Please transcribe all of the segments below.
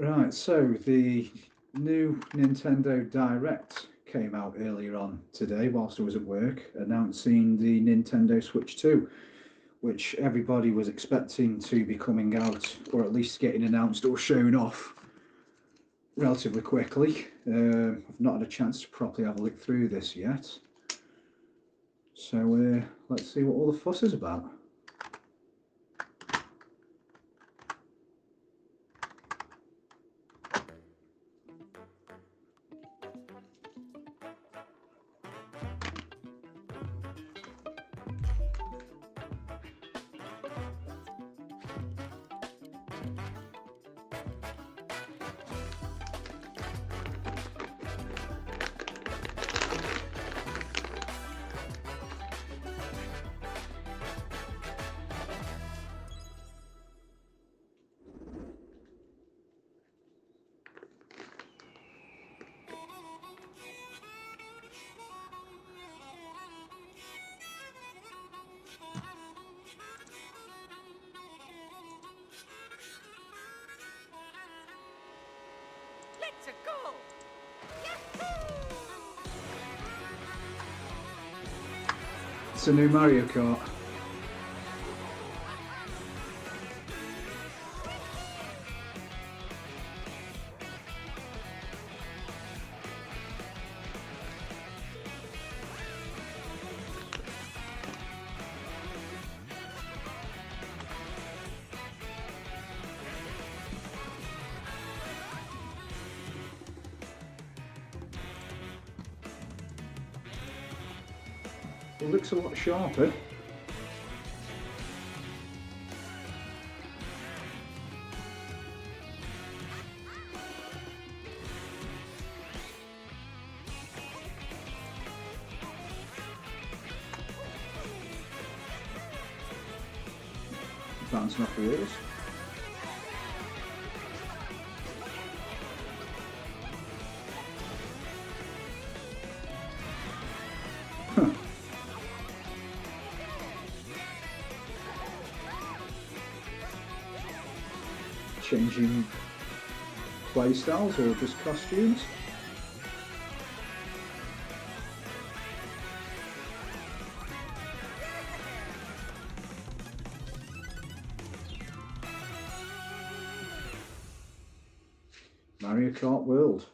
Right, so the new Nintendo Direct came out earlier on today whilst I was at work, announcing the Nintendo Switch 2, which everybody was expecting to be coming out, or at least getting announced or shown off relatively quickly. I've not had a chance to properly have a look through this yet. So let's see what all the fuss is about. Let's go! It's a new Mario Kart. It looks a lot sharper. Bouncing off the wheels. Huh. Changing playstyles or just costumes? Mario Kart World.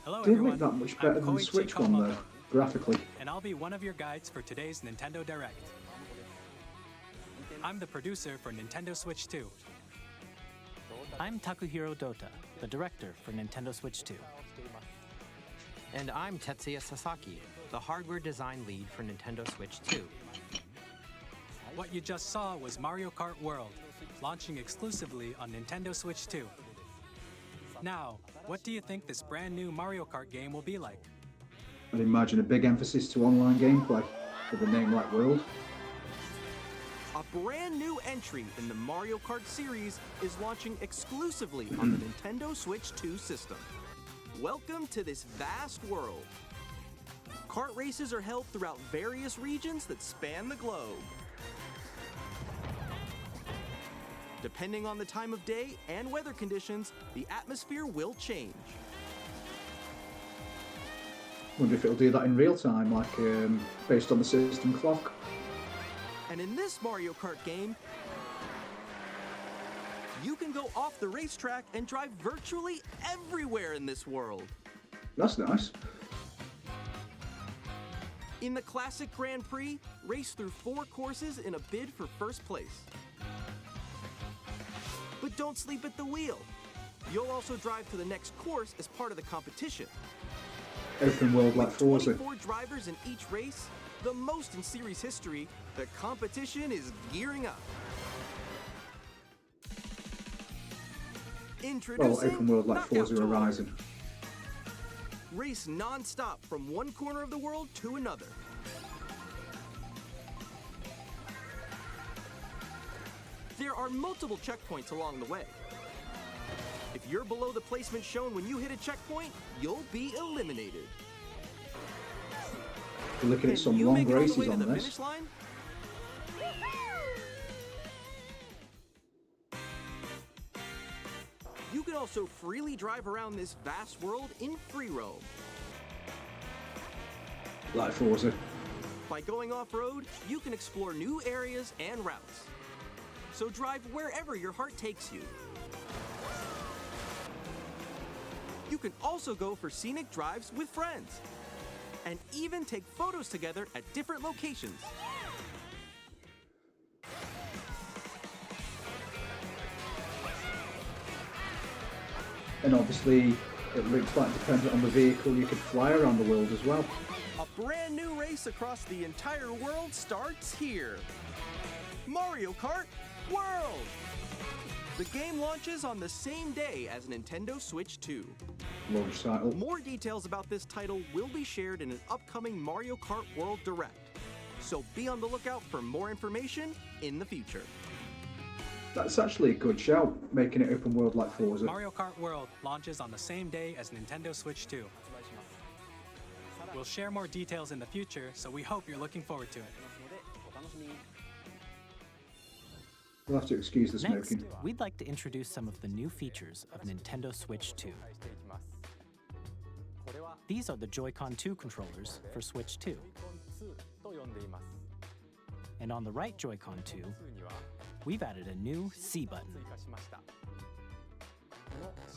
Hello Didn't everyone, look that much I'm better than the Koichi Switch one though, Kawamoto, graphically. and I'll be one of your guides for today's Nintendo Direct. I'm the producer for Nintendo Switch 2. I'm Takuhiro Dota, the director for Nintendo Switch 2. And I'm Tetsuya Sasaki, the hardware design lead for Nintendo Switch 2. What you just saw was Mario Kart World, launching exclusively on Nintendo Switch 2. Now, what do you think this brand new Mario Kart game will be like? I'd imagine a big emphasis to online gameplay with a name like World. A brand new entry in the Mario Kart series is launching exclusively on the Nintendo Switch 2 system. Welcome to this vast world. Kart races are held throughout various regions that span the globe. Depending on the time of day and weather conditions, the atmosphere will change. Wonder if it'll do that in real time, like based on the system clock. And in this Mario Kart game, you can go off the racetrack and drive virtually everywhere in this world. That's nice. In the classic Grand Prix, race through 4 courses in a bid for first place. But don't sleep at the wheel. You'll also drive to the next course as part of the competition. Open world like With Forza. 24 drivers in each race, the most in series history, the competition is gearing up. Well, Introducing open world like Knockout Forza Tour. Horizon. Race non-stop from one corner of the world to another. There are multiple checkpoints along the way. If you're below the placement shown when you hit a checkpoint, you'll be eliminated. We're looking at Can some you long make it all the races way to on the this. finish line? You can also freely drive around this vast world in free roam. Like Forza. By going off-road, you can explore new areas and routes. So drive wherever your heart takes you. You can also go for scenic drives with friends, and even take photos together at different locations. And obviously, it looks like, depending on the vehicle, you could fly around the world as well. A brand new race across the entire world starts here. Mario Kart World! The game launches on the same day as Nintendo Switch 2. Launch title. More details about this title will be shared in an upcoming Mario Kart World Direct, so be on the lookout for more information in the future. That's actually a good shout, making it open world like Forza. Mario Kart World launches on the same day as Nintendo Switch 2. We'll share more details in the future, so we hope you're looking forward to it. We'll have to excuse the Next, smoking. we'd like to introduce some of the new features of Nintendo Switch 2. These are the Joy-Con 2 controllers for Switch 2. And on the right Joy-Con 2, we've added a new C button.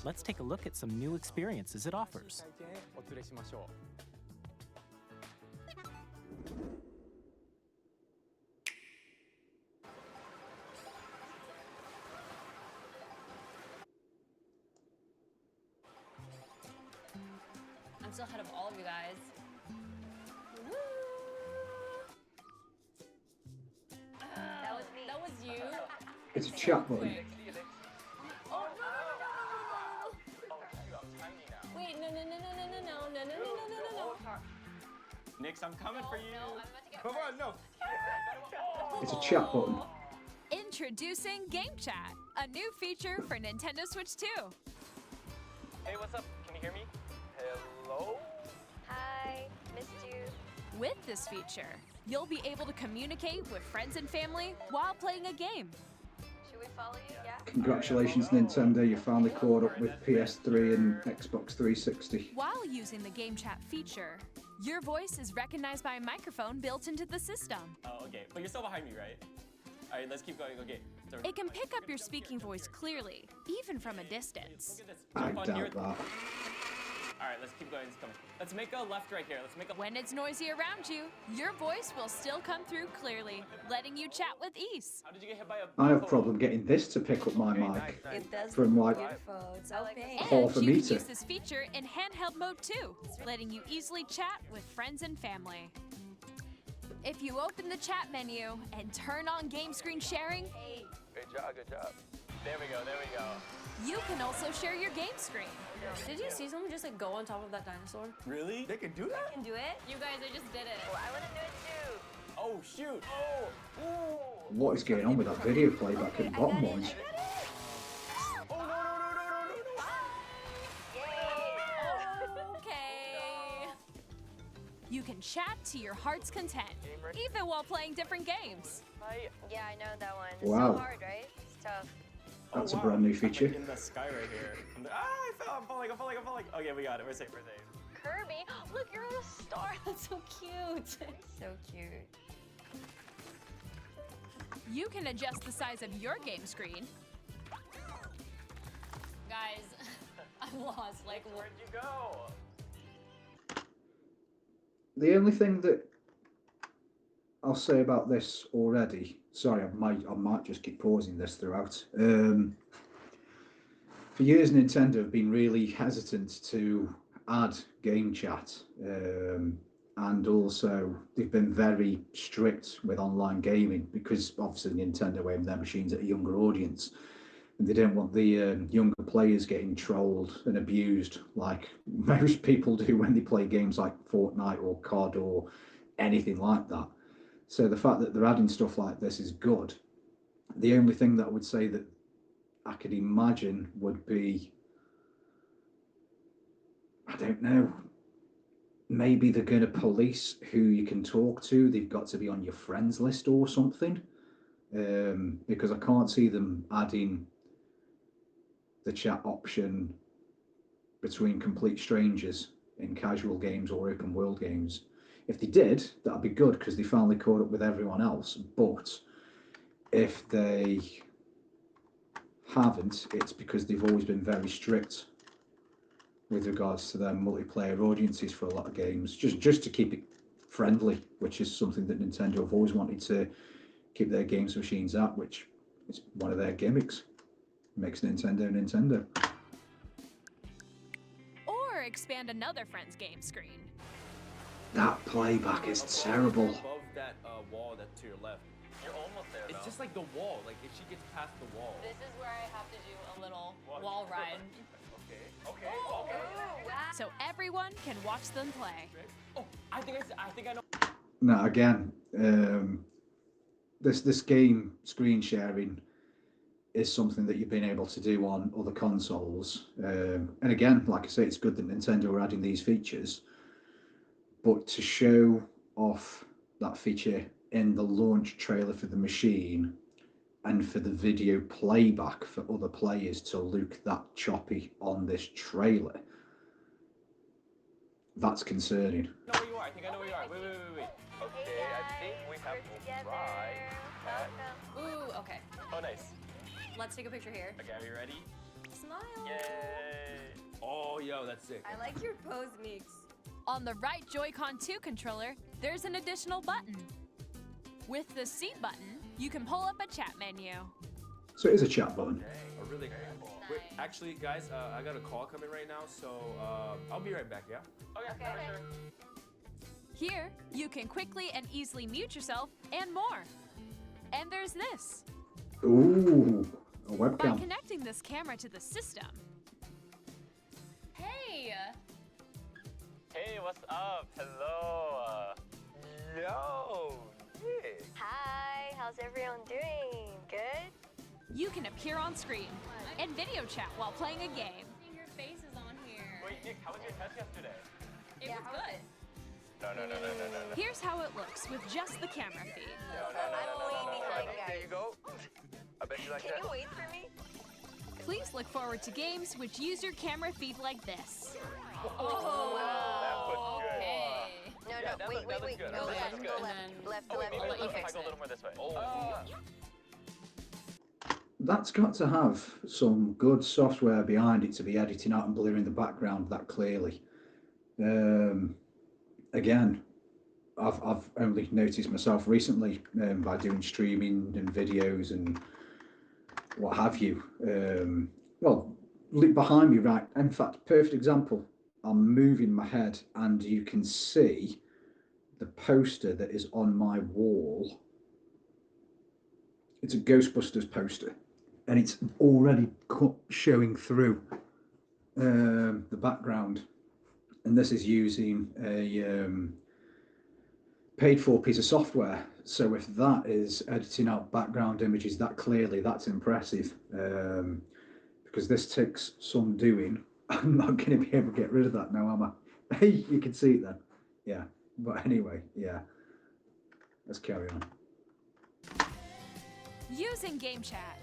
Let's take a look at some new experiences it offers. I'm still ahead of all of you guys. Woo! That was me. That was you. It's a chat button. Oh no! Wait, no! Nix, I'm coming for you. No, I'm about to get Come on, no. It's a chat button. Introducing Game Chat, a new feature for Nintendo Switch 2. Hey, what's up? Can you hear me? Hello? Hi, missed you. With this feature, you'll be able to communicate with friends and family while playing a game. Should we follow you? Yeah. Congratulations, Nintendo, you finally caught up with PS3 and Xbox 360. While using the Game Chat feature, your voice is recognized by a microphone built into the system. Oh, okay. But you're still behind me, right? All right, let's keep going. Okay. So It can pick up your speaking voice clearly, even from a distance. look at this. I Jump on here. doubt that. All right, let's keep going. It's coming. Let's make a left right here. Let's make a. When it's noisy around you, your voice will still come through clearly, letting you chat with ease. How did you get hit by a? I have a problem getting this to pick up my mic It does from like beautiful. It's okay. half a And you meter. can use this feature in handheld mode too, letting you easily chat with friends and family. If you open the chat menu and turn on game screen sharing, Good job. Good job. There we go. There we go. you can also share your game screen. Did you see someone just like go on top of that dinosaur? Really? They can do that? Can do it? You guys, I just did it. Oh, I want to do it too. Oh shoot! Oh! Ooh! What is going on with that video playback at the bottom ones? Oh no! Okay. You can chat to your heart's content, even while playing different games. Yeah, I know that one. It's Wow. so hard, right? It's tough. That's a wow. brand new I'm, feature. like, in the sky right here. I fell. I'm falling. Okay, we got it. We're safe. Kirby, look, you're on a star. That's so cute. So cute. You can adjust the size of your game screen. Guys, I'm lost. Like, Where'd you go? The only thing that I'll say about this already, sorry, I might just keep pausing this throughout. For years, Nintendo have been really hesitant to add game chat, and also they've been very strict with online gaming because obviously Nintendo aimed their machines at a younger audience, and they didn't want the younger players getting trolled and abused like most people do when they play games like Fortnite or COD or anything like that. So the fact that they're adding stuff like this is good. The only thing that I would say that I could imagine would be, I don't know, maybe they're going to police who you can talk to. They've got to be on your friends list or something, because I can't see them adding the chat option between complete strangers in casual games or open world games. If they did, that'd be good because they finally caught up with everyone else. But if they haven't, it's because they've always been very strict with regards to their multiplayer audiences for a lot of games, just to keep it friendly, which is something that Nintendo have always wanted to keep their games machines at, which is one of their gimmicks. Makes Nintendo Nintendo. Or expand another friend's game screen. That playback is terrible. Above that wall that's to your left. You're almost there, It's just like the wall. Like if she gets past the wall. This is where I have to do a little wall ride. Okay. So everyone can watch them play. Oh, I think I know. Now again, this game screen sharing is something that you've been able to do on other consoles. And again, like I say, it's good that Nintendo are adding these features. But to show off that feature in the launch trailer for the machine and for the video playback for other players to look that choppy on this trailer, that's concerning. I know where you are. I think I know where you are. Wait. Okay, I think we have to try. Ooh, okay. Oh, nice. Let's take a picture here. Okay, are you ready? Smile. Yay! Oh, yo, that's sick. I like your pose, Meeks. On the right Joy-Con 2 controller, there's an additional button. With the seat button, you can pull up a chat menu. So it is a chat button. Oh, really? Wait, actually, guys, I got a call coming right now, so I'll be right back, yeah? Okay. Sure. Here, you can quickly and easily mute yourself and more. And there's this. Ooh, a By webcam. connecting this camera to the system, Hey! Hey, what's up? Hello. Yo. Yeah. Hi, how's everyone doing? Good? you can appear on screen and video chat while playing a game. Your face is on here. Wait, Nick, how was your test yesterday? It was good. No. Here's how it looks with just the camera feed. There you go. I bet you like that. Can you wait for me? Please look forward to games which use your camera feed like this. Oh, That was good. okay. Yeah, No, that wait. looks good. Go That left, looks go good. left. Left Oh, to wait, left. maybe Let you if I fix go a it. little more this way. That's got to have some good software behind it to be editing out and blurring the background that clearly. Again, I've only noticed myself recently by doing streaming and videos and what have you. Well, look behind me, right? In fact, perfect example. I'm moving my head and you can see the poster that is on my wall. It's a Ghostbusters poster and it's already showing through the background. And this is using a paid for piece of software. So if that is editing out background images that clearly, that's impressive. Because this takes some doing. I'm not going to be able to get rid of that now, am I? Hey, you can see it then. Yeah. But anyway, yeah. Let's carry on. Using game chat.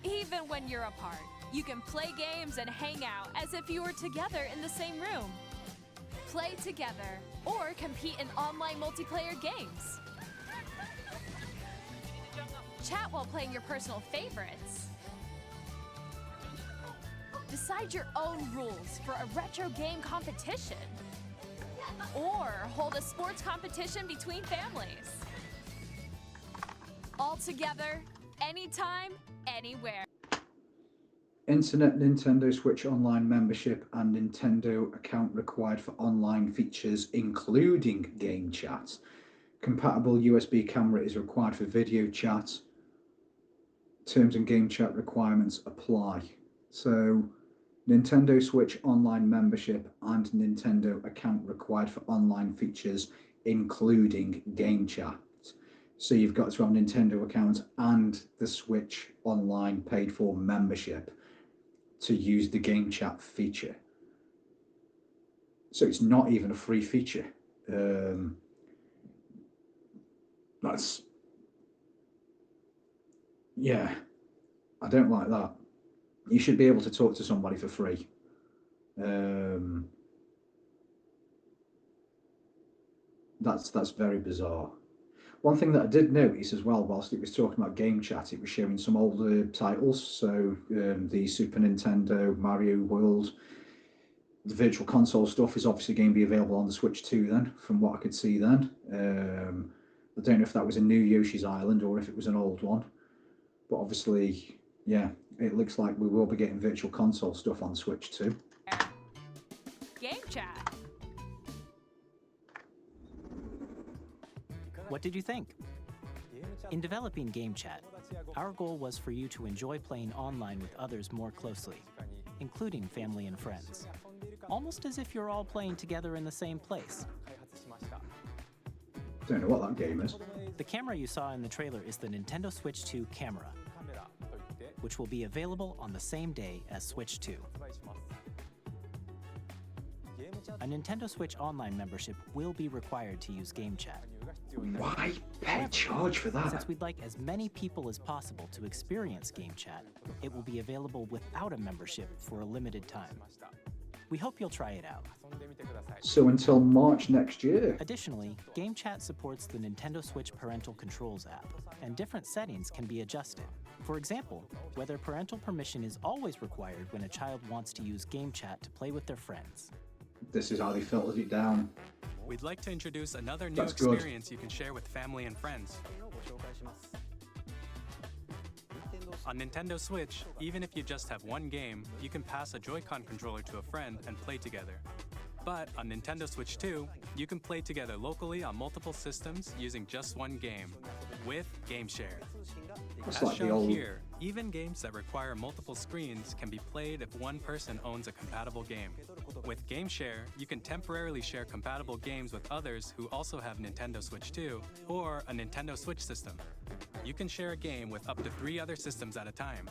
Even when you're apart, you can play games and hang out as if you were together in the same room. Play together or compete in online multiplayer games. Chat while playing your personal favorites. Decide your own rules for a retro game competition. Or hold a sports competition between families. All together, anytime, anywhere. Internet Nintendo Switch Online membership and Nintendo account required for online features, including game chat. Compatible USB camera is required for video chat. Terms and game chat requirements apply. So, Nintendo Switch Online membership and Nintendo account required for online features, including game chat. So you've got to have a Nintendo account and the Switch Online paid for membership to use the game chat feature. So it's not even a free feature. Yeah, I don't like that. you should be able to talk to somebody for free. Um, that's very bizarre. One thing that I did notice as well, whilst it was talking about game chat, it was showing some older titles. So the Super Nintendo, Mario World, the Virtual Console stuff is obviously going to be available on the Switch 2 then, from what I could see then. I don't know if that was a new Yoshi's Island or if it was an old one. But obviously, yeah, it looks like we will be getting Virtual Console stuff on Switch 2. Game chat. What did you think? In developing Game Chat, our goal was for you to enjoy playing online with others more closely, including family and friends, almost as if you're all playing together in the same place. Don't know what that game is. The camera you saw in the trailer is the Nintendo Switch 2 camera, which will be available on the same day as Switch 2. A Nintendo Switch Online membership will be required to use Game Chat. Why pay charge for that? Since we'd like as many people as possible to experience Game Chat, it will be available without a membership for a limited time. We hope you'll try it out. So until March next year. Additionally, Game Chat supports the Nintendo Switch Parental Controls app, and different settings can be adjusted. For example, whether parental permission is always required when a child wants to use Game Chat to play with their friends. This is how they filtered it down. We'd like to introduce another new That's good. experience you can share with family and friends. On Nintendo Switch, even if you just have one game, you can pass a Joy-Con controller to a friend and play together. But on Nintendo Switch 2, you can play together locally on multiple systems using just one game, with Game Share. That's As like the shown old... here, even games that require multiple screens can be played if one person owns a compatible game. With Game Share, you can temporarily share compatible games with others who also have Nintendo Switch 2 or a Nintendo Switch system. You can share a game with up to 3 other systems at a time.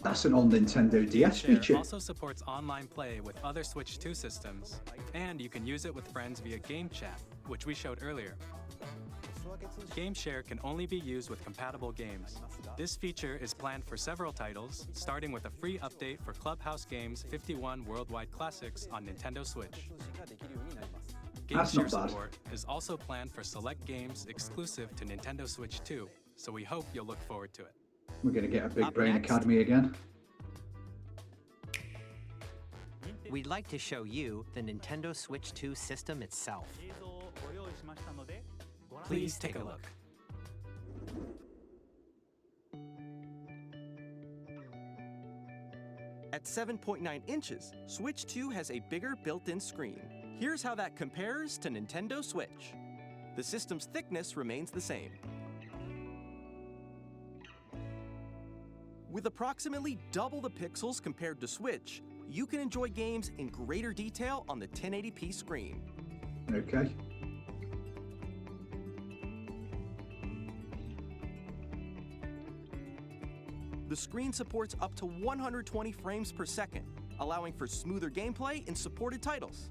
That's an old Nintendo DS Share feature. also supports online play with other Switch 2 systems, and you can use it with friends via Game Chat, which we showed earlier. Game Share can only be used with compatible games. This feature is planned for several titles, starting with a free update for Clubhouse Games 51 Worldwide Classics on Nintendo Switch. Game That's Share not bad. support is also planned for select games exclusive to Nintendo Switch 2, so we hope you'll look forward to it. We're going to get a Big Up Brain next. Academy again. We'd like to show you the Nintendo Switch 2 system itself. Please take a look. At 7.9 inches, Switch 2 has a bigger built-in screen. Here's how that compares to Nintendo Switch. The system's thickness remains the same. With approximately double the pixels compared to Switch, you can enjoy games in greater detail on the 1080p screen. Okay. The screen supports up to 120 frames per second, allowing for smoother gameplay in supported titles.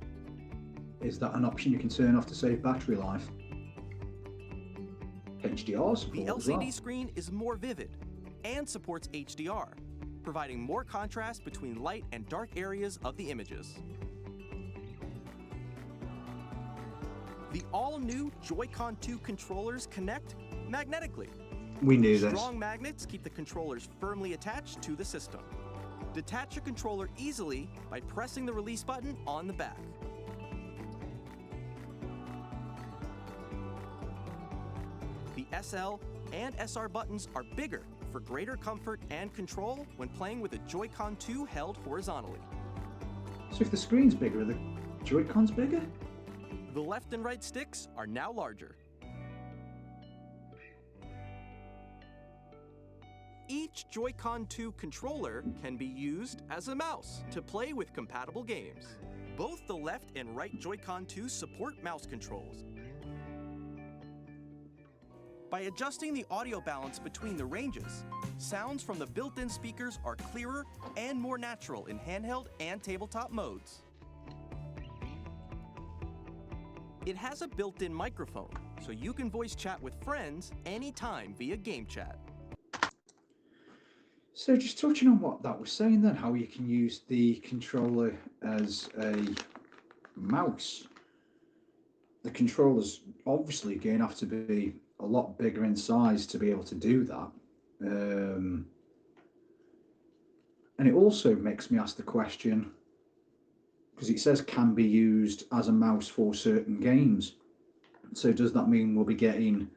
Is that an option you can turn off to save battery life? HDR The support as LCD well. screen is more vivid and supports HDR, providing more contrast between light and dark areas of the images. The all-new Joy-Con 2 controllers connect magnetically. We knew this. Strong magnets keep the controllers firmly attached to the system. Detach your controller easily by pressing the release button on the back. The SL and SR buttons are bigger for greater comfort and control when playing with a Joy-Con 2 held horizontally. So if the screen's bigger, are the Joy-Cons bigger? The left and right sticks are now larger. Each Joy-Con 2 controller can be used as a mouse to play with compatible games. Both the left and right Joy-Con 2 support mouse controls. By adjusting the audio balance between the ranges, sounds from the built-in speakers are clearer and more natural in handheld and tabletop modes. It has a built-in microphone, so you can voice chat with friends anytime via Game Chat. So just touching on what that was saying then, how you can use the controller as a mouse. The controllers obviously going to have to be a lot bigger in size to be able to do that. And it also makes me ask the question, because it says can be used as a mouse for certain games. So does that mean we'll be getting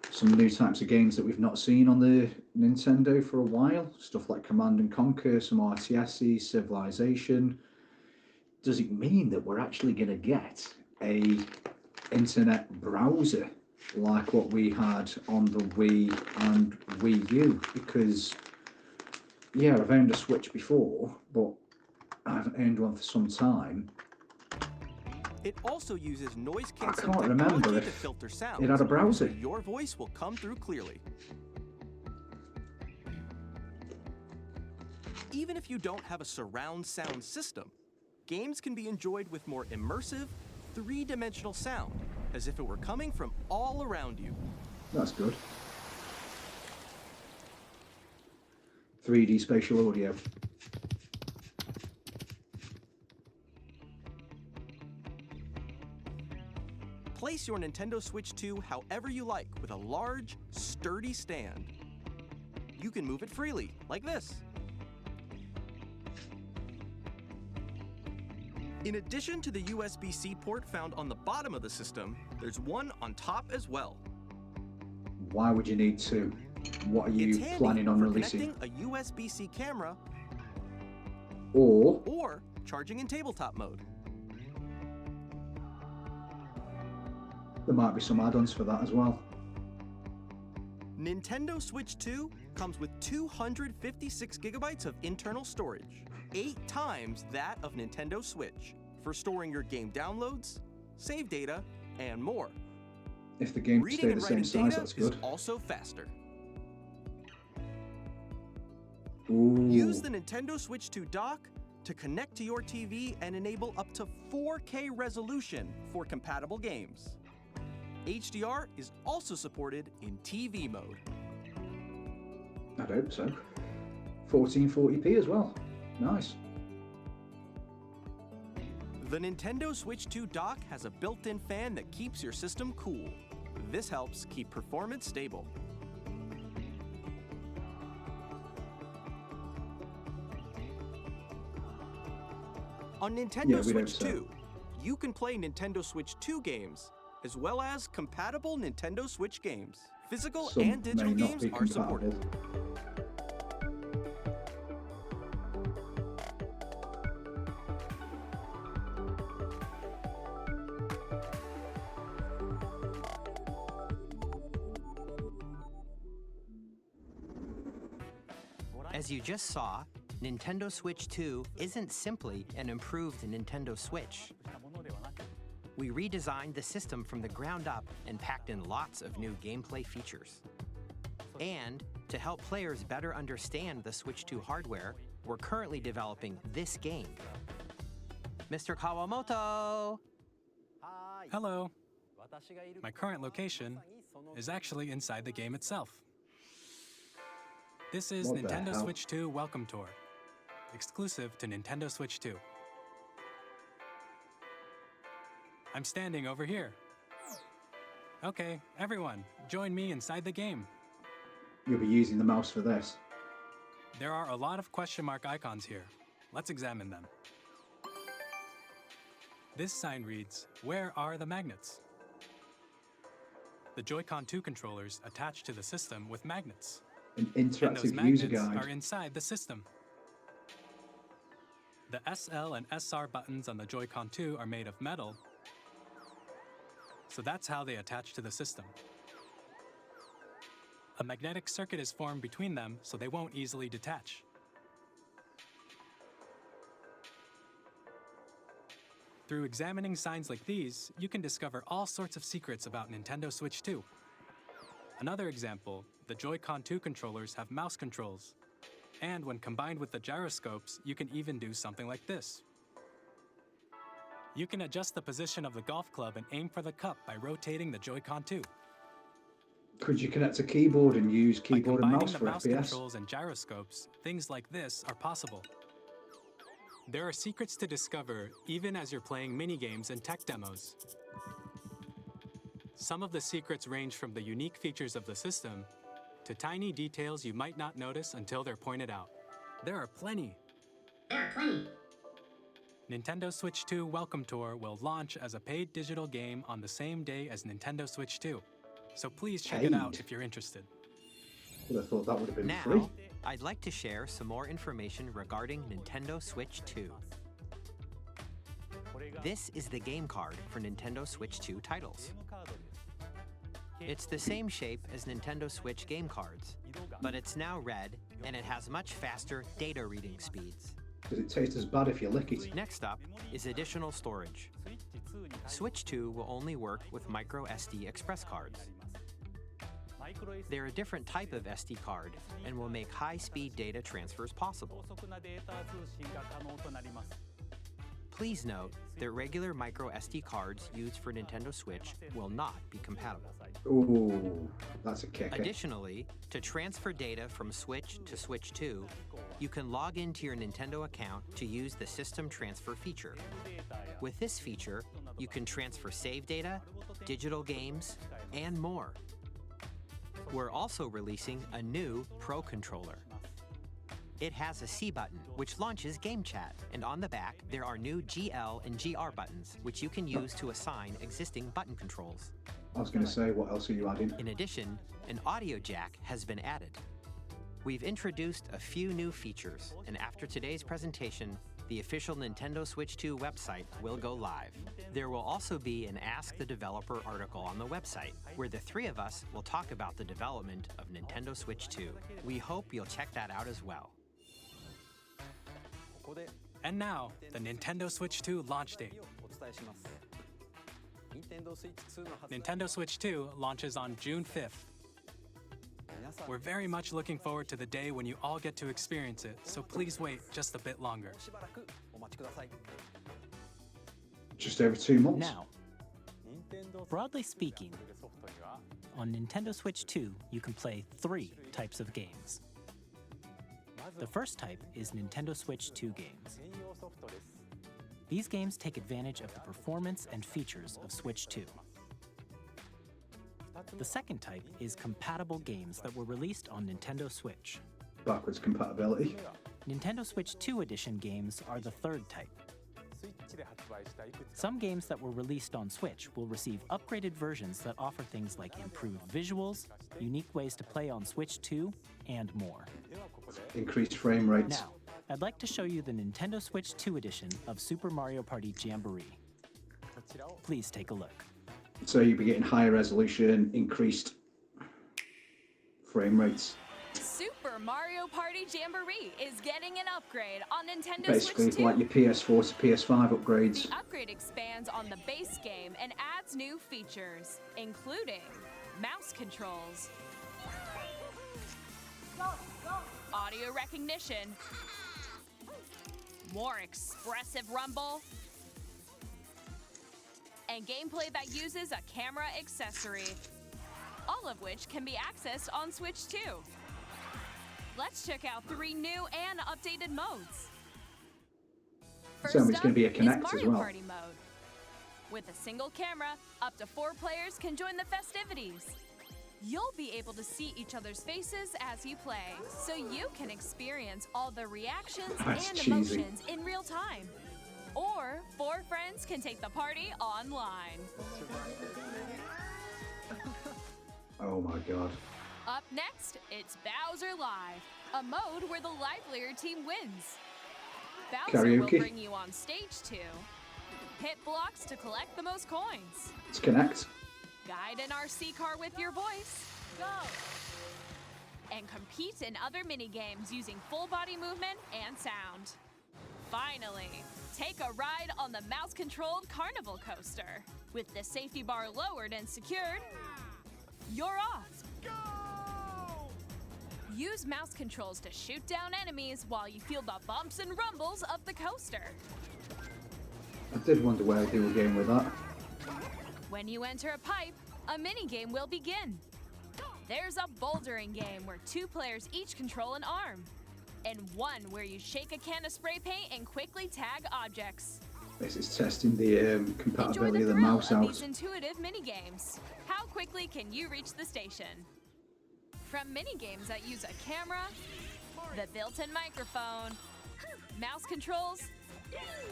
some new types of games that we've not seen on the Nintendo for a while? Stuff like Command and Conquer, some RTSs, Civilization. Does it mean that we're actually going to get a internet browser like what we had on the Wii and Wii U? Because yeah, I've owned a Switch before, but I haven't owned one for some time. It also uses noise I canceling can't remember technology if to filter sounds. it had a browser. So your voice will come through clearly. Even if you don't have a surround sound system, games can be enjoyed with more immersive, three-dimensional sound, as if it were coming from all around you. That's good. 3D spatial audio. Place your Nintendo Switch 2 however you like with a large, sturdy stand. You can move it freely, like this. In addition to the USB-C port found on the bottom of the system, there's one on top as well. Why would you need two? What are It's you handy planning on for releasing? connecting a USB-C camera Or charging in tabletop mode. there might be some add-ons for that as well. Nintendo Switch 2 comes with 256 gigabytes of internal storage, 8 times that of Nintendo Switch, for storing your game downloads, save data, and more. If the game Reading stay and the same writing size, data that's is good. also faster. Ooh. Use the Nintendo Switch 2 dock to connect to your TV and enable up to 4K resolution for compatible games. HDR is also supported in TV mode. I'd hope so. 1440p as well. Nice. The Nintendo Switch 2 dock has a built-in fan that keeps your system cool. This helps keep performance stable. On Nintendo Yeah, we'd Switch hope so. 2, you can play Nintendo Switch 2 games, as well as compatible Nintendo Switch games. Physical Some and digital may not games be are supported. compatible. As you just saw, Nintendo Switch 2 isn't simply an improved Nintendo Switch. We redesigned the system from the ground up and packed in lots of new gameplay features. And to help players better understand the Switch 2 hardware, we're currently developing this game. Mr. Kawamoto! Hello. My current location is actually inside the game itself. This is What the Nintendo hell? Switch 2 Welcome Tour, exclusive to Nintendo Switch 2. I'm standing over here. Okay, everyone, join me inside the game. You'll be using the mouse for this. There are a lot of question mark icons here. Let's examine them. This sign reads, "Where are the magnets?" The Joy-Con 2 controllers attach to the system with magnets. An And those interactive user magnets are guide. inside the system. The SL and SR buttons on the Joy-Con 2 are made of metal, so that's how they attach to the system. A magnetic circuit is formed between them, so they won't easily detach. Through examining signs like these, you can discover all sorts of secrets about Nintendo Switch 2. Another example, the Joy-Con 2 controllers have mouse controls. And when combined with the gyroscopes, you can even do something like this. You can adjust the position of the golf club and aim for the cup by rotating the Joy-Con 2. Could you connect a keyboard and use By keyboard and combining mouse the for mouse FPS? controls and gyroscopes, things like this are possible. There are secrets to discover even as you're playing minigames and tech demos. Some of the secrets range from the unique features of the system to tiny details you might not notice until they're pointed out. There are plenty. Nintendo Switch 2 Welcome Tour will launch as a paid digital game on the same day as Nintendo Switch 2. So please check it out Paid? if you're interested. Would have thought that would have been Now, free. I'd like to share some more information regarding Nintendo Switch 2. This is the game card for Nintendo Switch 2 titles. It's the same shape as Nintendo Switch game cards, but it's now red and it has much faster data reading speeds. Does it taste as bad if you lick it? Next up is additional storage. Switch 2 will only work with micro SD express cards. They're a different type of SD card and will make high-speed data transfers possible. Please note that regular micro SD cards used for Nintendo Switch will not be compatible. Ooh, that's a kicker. Additionally, to transfer data from Switch to Switch 2, you can log into your Nintendo account to use the System Transfer feature. With this feature, you can transfer save data, digital games, and more. We're also releasing a new Pro Controller. It has a C button, which launches Game Chat, and on the back, there are new GL and GR buttons, which you can use to assign existing button controls. I was going to say, what else are you adding? In addition, an audio jack has been added. We've introduced a few new features, and after today's presentation, the official Nintendo Switch 2 website will go live. There will also be an Ask the Developer article on the website, where the three of us will talk about the development of Nintendo Switch 2. We hope you'll check that out as well. And now, the Nintendo Switch 2 launch date. Nintendo Switch 2 launches on June 5th. We're very much looking forward to the day when you all get to experience it, so please wait just a bit longer. Just over 2 months. Now, broadly speaking, on Nintendo Switch 2, you can play 3 types of games. The first type is Nintendo Switch 2 games. These games take advantage of the performance and features of Switch 2. The second type is compatible games that were released on Nintendo Switch. Backwards compatibility. Nintendo Switch 2 Edition games are the third type. Some games that were released on Switch will receive upgraded versions that offer things like improved visuals, unique ways to play on Switch 2, and more. Increased frame rates. Now, I'd like to show you the Nintendo Switch 2 edition of Super Mario Party Jamboree. Please take a look. So you'll be getting higher resolution, increased frame rates. Super Mario Party Jamboree is getting an upgrade on Nintendo Basically, Switch 2. like your PS4 to PS5 upgrades. The upgrade expands on the base game and adds new features, including mouse controls, audio recognition, more expressive rumble, and gameplay that uses a camera accessory, all of which can be accessed on Switch 2. Let's check out 3 new and updated modes. First So it's up going to be a is Kinect as Mario well. Party mode. With a single camera, up to 4 players can join the festivities. You'll be able to see each other's faces as you play, so you can experience all the reactions That's and cheesy. emotions in real time. Or 4 friends can take the party online. Oh my god. Up next, it's Bowser Live, a mode where the livelier team wins. Bowser will Karaoke. bring you on stage to hit blocks to collect the most coins, It's Kinect. guide an RC car with your voice, go, and compete in other mini-games using full body movement and sound. Finally, take a ride on the mouse-controlled carnival coaster. With the safety bar lowered and secured, you're off. Use mouse controls to shoot down enemies while you feel the bumps and rumbles of the coaster. I did wonder where they were going with that. When you enter a pipe, a mini-game will begin. There's a bouldering game where 2 players each control an arm, and one where you shake a can of spray paint and quickly tag objects. This is testing the Enjoy compatibility the of the thrill mouse of out. these intuitive mini-games. How quickly can you reach the station? From mini-games that use a camera, the built-in microphone, mouse controls,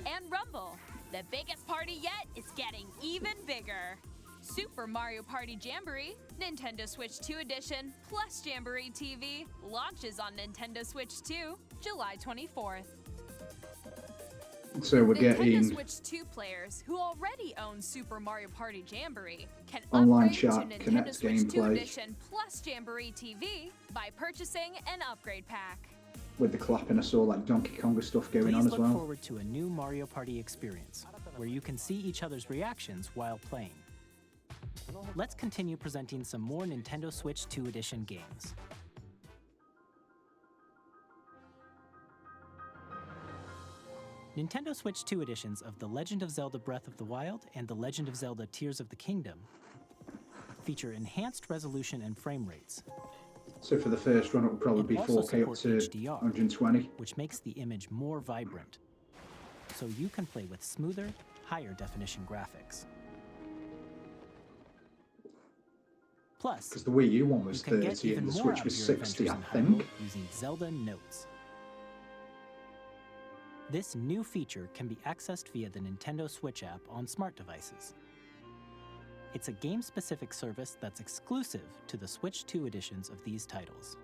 and rumble, the biggest party yet is getting even bigger. Super Mario Party Jamboree, Nintendo Switch 2 Edition, plus Jamboree TV launches on Nintendo Switch 2, July 24th. So we're Nintendo getting Switch 2 players who already own Super Mario Party Jamboree can online upgrade chat, to Nintendo Connect Switch 2 gameplay Edition plus Jamboree TV by purchasing an upgrade pack. with the clapping. I saw like Donkey Konga stuff going Please on as look well. forward to a new Mario Party experience, where you can see each other's reactions while playing. Let's continue presenting some more Nintendo Switch 2 Edition games. Nintendo Switch 2 editions of The Legend of Zelda Breath of the Wild and The Legend of Zelda Tears of the Kingdom feature enhanced resolution and frame rates, So for the first run, it will probably and be also 4K up support to HDR, 120. which makes the image more vibrant, so you can play with smoother, higher definition graphics. Plus, Because the Wii U one you was can get 30 even and the more Switch out was of your 60, I adventures in Hyrule think. using Zelda Notes. This new feature can be accessed via the Nintendo Switch app on smart devices. It's a game-specific service that's exclusive to the Switch 2 editions of these titles.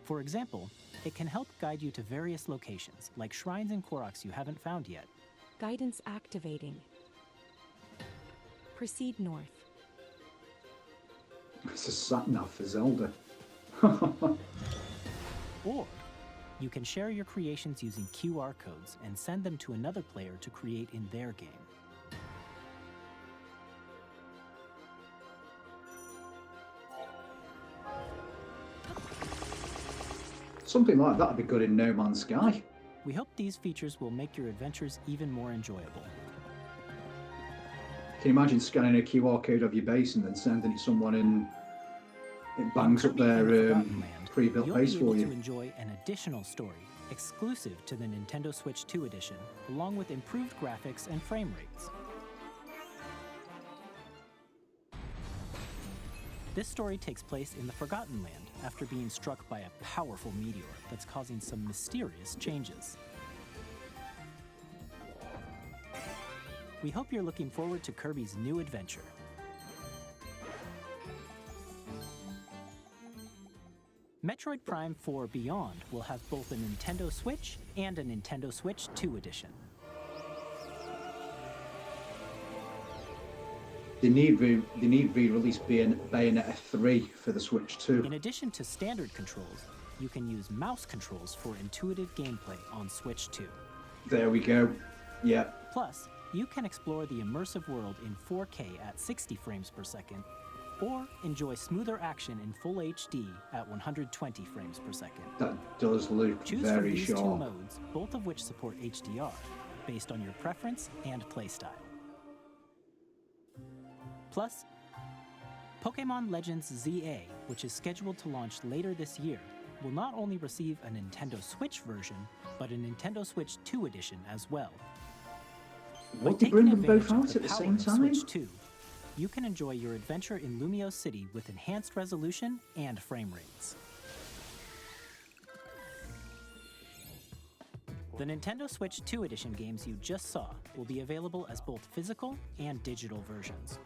For example, it can help guide you to various locations, like shrines and Koroks you haven't found yet. Guidance activating. Proceed north. It's a sat-nav for Zelda. Or you can share your creations using QR codes and send them to another player to create in their game. Something like that would be good in No Man's Sky. We hope these features will make your adventures even more enjoyable. Can you imagine scanning a QR code of your base and then sending it to someone and it bangs up In Kirby and the their Forgotten Land, pre-built you'll base be able for to you? enjoy an additional story exclusive to the Nintendo Switch 2 edition, along with improved graphics and frame rates. This story takes place in the Forgotten Land after being struck by a powerful meteor that's causing some mysterious changes. We hope you're looking forward to Kirby's new adventure. Metroid Prime 4 Beyond will have both a Nintendo Switch and a Nintendo Switch 2 edition. They need re-release Bayonetta 3 for the Switch 2. In addition to standard controls, you can use mouse controls for intuitive gameplay on Switch 2. There we go. Yeah. Plus, you can explore the immersive world in 4K at 60 frames per second, or enjoy smoother action in full HD at 120 frames per second. That does look Choose from very these two sharp. modes, both of which support HDR, based on your preference and playstyle. Plus, Pokémon Legends ZA, which is scheduled to launch later this year, will not only receive a Nintendo Switch version, but a Nintendo Switch 2 edition as well. By Would they taking bring them both advantage of out the at the power same of time? Switch 2, you can enjoy your adventure in Lumio City with enhanced resolution and frame rates. The Nintendo Switch 2 edition games you just saw will be available as both physical and digital versions.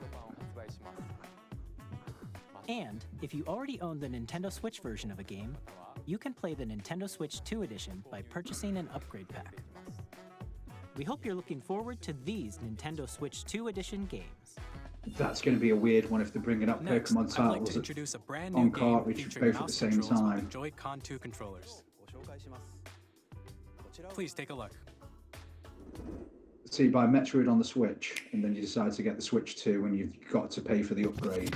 And if you already own the Nintendo Switch version of a game, you can play the Nintendo Switch 2 edition by purchasing an upgrade pack. We hope you're looking forward to these Nintendo Switch 2 edition games. That's going to be a weird one if they're bringing up Next, Pokemon I'd like to titles introduce a brand new on game cartridge featuring both at the mouse same controls time. with Joy-Con 2 controllers. Please take a look. So you buy Metroid on the Switch, and then you decide to get the Switch 2, and you've got to pay for the upgrade.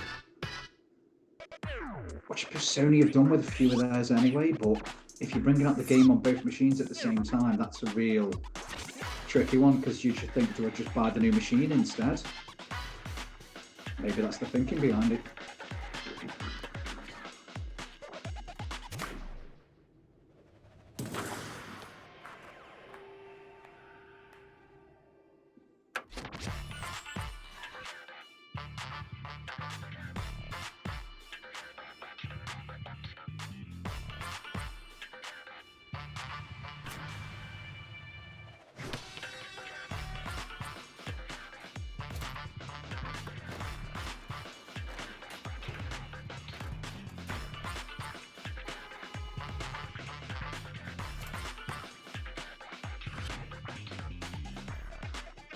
Which Sony have done with a few of theirs anyway, but if you're bringing out the game on both machines at the same time, that's a real tricky one, because you should think, do I just buy the new machine instead? Maybe that's the thinking behind it.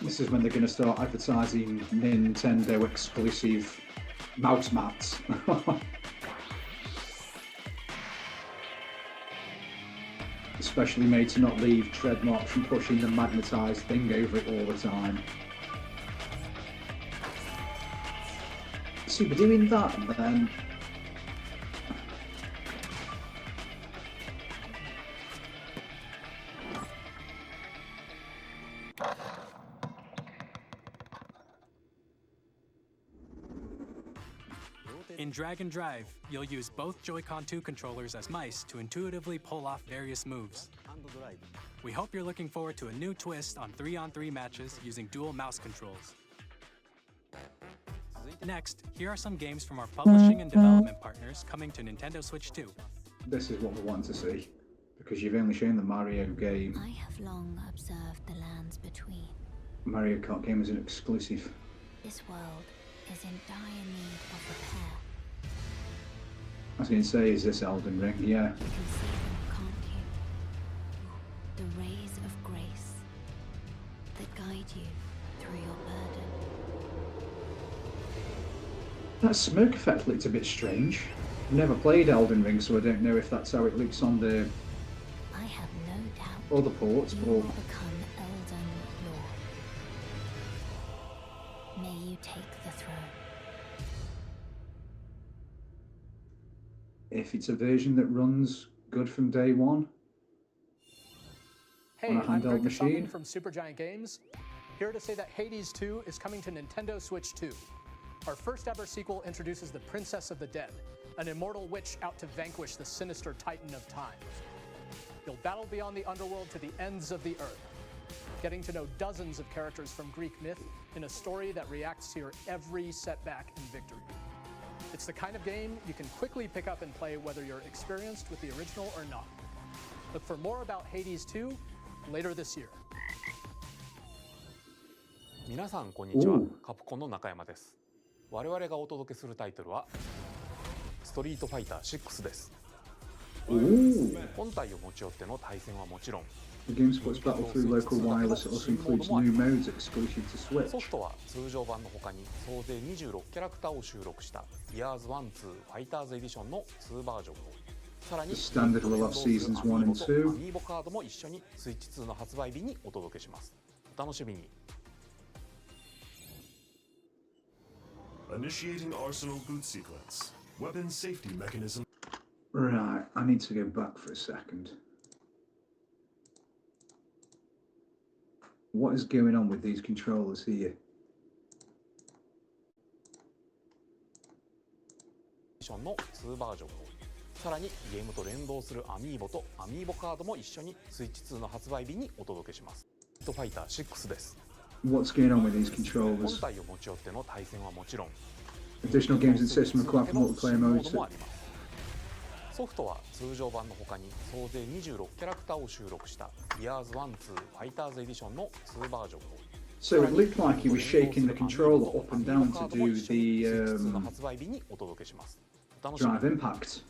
This is when they're going to start advertising Nintendo exclusive mouse mats. Especially made to not leave tread marks from pushing the magnetised thing over it all the time. See, we're doing that then. In Drag and Drive, you'll use both Joy-Con 2 controllers as mice to intuitively pull off various moves. We hope you're looking forward to a new twist on 3-on-3 matches using dual mouse controls. Next, here are some games from our publishing and development partners coming to Nintendo Switch 2. This is what we want to see, because you've only shown the Mario game. I have long observed the lands between. Mario Kart game is an exclusive. This world is in dire need of repair. I was going to say, is this Elden Ring? Yeah. You can see them, can't you? The rays of grace that guide you through your burden. That smoke effect looked a bit strange. I've never played Elden Ring, so I don't know if that's how it looks on the I have no doubt other ports. you Or will become Elden Lord. May you take the throne. if it's a version that runs good from day one Hey, on a I'm handheld Greg machine. from Supergiant Games, here to say that Hades 2 is coming to Nintendo Switch 2. Our first ever sequel introduces the Princess of the Dead, an immortal witch out to vanquish the sinister Titan of Time. You'll battle beyond the underworld to the ends of the earth, getting to know dozens of characters from Greek myth in a story that reacts to your every setback and victory. It's the kind of game you can quickly pick up and play whether you're experienced with the original or not. Look for more about Hades 2 later this year. 皆さんこんにちは。カプコンの中山です。我々がお届けするタイトルはストリートファイター6です。本体を持ち寄っての対戦はもちろん、 The game supports battle through local wireless. It also includes new modes exclusive to Switch. ソフトは通常版の他に総勢26キャラクターを収録した Years 1-2 Fighters Edition の2バージョンを、さらに The standard will have seasons 1 and 2. アミーボカードも一緒にスイッチ2の発売日にお届けします。お楽しみに。 Initiating arsenal boot sequence. Weapon safety mechanism. Right, I need to go back for a second. What is going on with these controllers here? の2バージョンを、さらにゲームと連動するアミーボとアミーボカードも一緒にスイッチ2の発売日にお届けします。ストファイター6です。 What's going on with these 本 controllers? 体を持ち寄っての対戦はもちろん、 Additional games and system and co-op multiplayer モ modes. ードもあります。ソフトは通常版の他に総勢26キャラクターを収録した Years 1-2 Fighters Edition の2バージョンを、 So it looked like he was shaking the controller up and down to do the 2の発売日にお届けします。お楽しみに。 drive impact.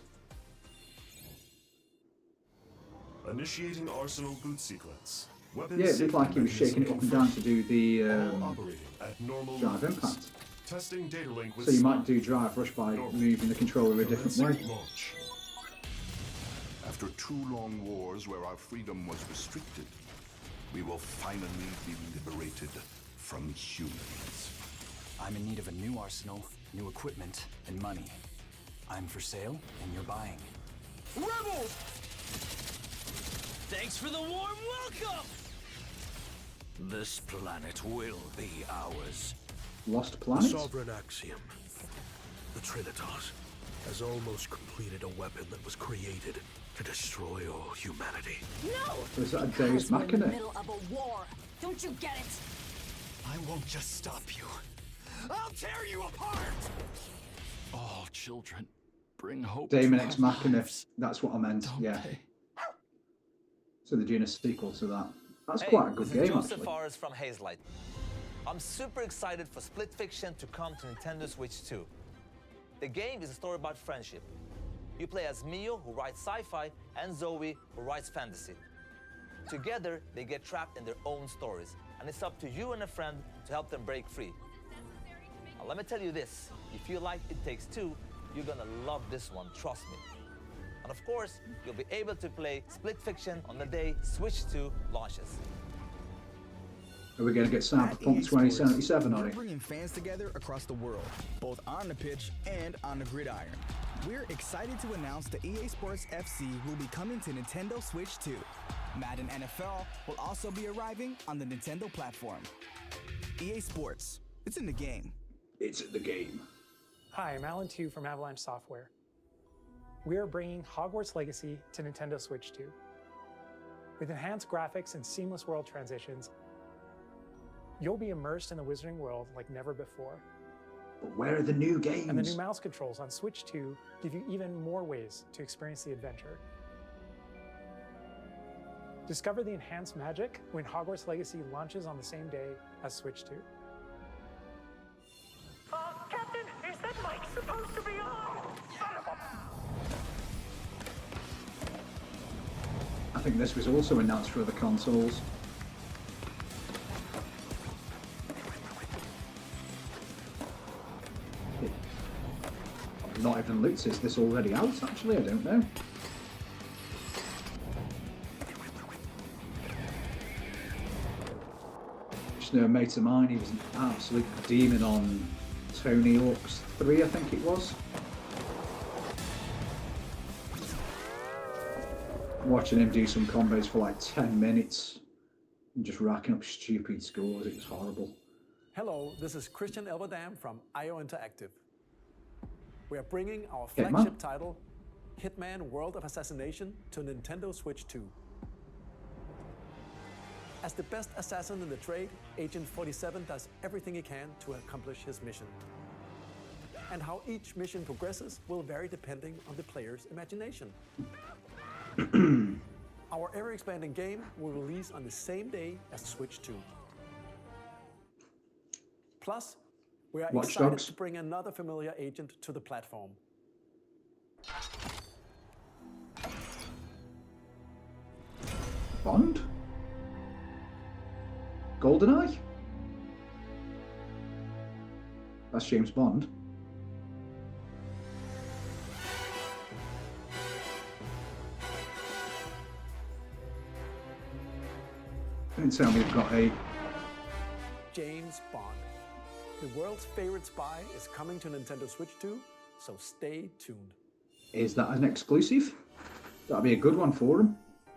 Initiating arsenal boot sequence. Weapon Yeah, it safety looked like he was shaking it up and down to do the All operating at normal drive levels. impact. Testing data link with So you might Slot. do drive rush by moving the controller a different way. Launch. After 2 long wars where our freedom was restricted, we will finally be liberated from humans. I'm in need of a new arsenal, new equipment, and money. I'm for sale, and you're buying. Rebels! Thanks for the warm welcome! This planet will be ours. Lost The Planet? Sovereign Axiom, the Trinitas, has almost completed a weapon that was created to destroy all humanity. No! Is that a Deus We're in the Machina? middle of a war. Don't you get it? I won't just stop you. I'll tear you apart! All children, bring hope Daemon to X our Machina. lives. That's what I meant. Yeah. they? So they're doing a sequel to that. That's Hey, quite a good this game, is Joseph actually. Forrest from Hazelight. I'm super excited for Split Fiction to come to Nintendo Switch 2. The game is a story about friendship. You play as Mio, who writes sci-fi, and Zoe, who writes fantasy. Together, they get trapped in their own stories and it's up to you and a friend to help them break free. Now, let me tell you this, if you like It Takes Two, you're gonna love this one, trust me. And of course, you'll be able to play Split Fiction on the day Switch 2 launches. Are we going to get Cyberpunk 2077 on we're it? bringing fans together across the world, both on the pitch and on the gridiron. We're excited to announce that EA Sports FC will be coming to Nintendo Switch 2. Madden NFL will also be arriving on the Nintendo platform. EA Sports, it's in the game. It's in the game. Hi, I'm Alan Tu from Avalanche Software. We are bringing Hogwarts Legacy to Nintendo Switch 2. With enhanced graphics and seamless world transitions, you'll be immersed in the Wizarding world like never before. But where are the new games? And the new mouse controls on Switch 2 give you even more ways to experience the adventure. Discover the enhanced magic when Hogwarts Legacy launches on the same day as Switch 2. Captain, is that mic supposed to be on? I think this was also announced for other consoles. Not even looked. Is this already out? Actually, I don't know. Just know a mate of mine, he was an absolute demon on Tony Hawk's 3, I think it was. Watching him do some combos for like 10 minutes and just racking up stupid scores, it was horrible. Hello, this is Christian Elverdam from IO Interactive. We are bringing our Hitman? flagship title, Hitman World of Assassination, to Nintendo Switch 2. As the best assassin in the trade, Agent 47 does everything he can to accomplish his mission. And how each mission progresses will vary depending on the player's imagination. Our ever-expanding game will release on the same day as Switch 2. Plus, we are Watch excited Dogs. to bring another familiar agent to the platform. Bond? GoldenEye? That's James Bond. Don't tell me you've got a... James Bond. The world's favorite spy is coming to Nintendo Switch 2, so stay tuned. Is that an exclusive? That'd be a good one for him.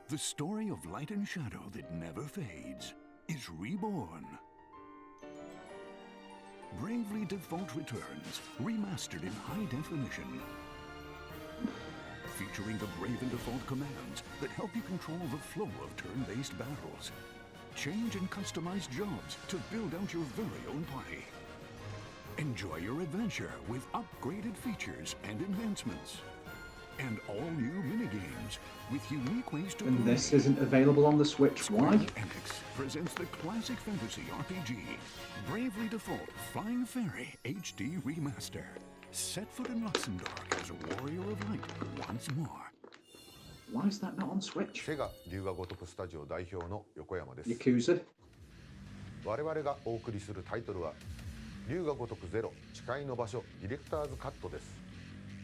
The story of light and shadow that never fades is reborn. Bravely Default returns, remastered in high definition. Featuring the Brave and Default commands that help you control the flow of turn-based battles. Change and customize jobs to build out your very own party. Enjoy your adventure with upgraded features and enhancements. And all new minigames with unique ways to And play. this isn't available on the Switch. Why? Square Enix presents the classic fantasy RPG, Bravely Default Flying Fairy HD Remaster. Set foot in Luxembourg as a warrior of light once more. Why is that not on Switch? セガ龍が如くスタジオ代表の横山です。 Yakuza? 我々がお送りするタイトルは龍が如くゼロ誓いの場所ディレクターズカットです。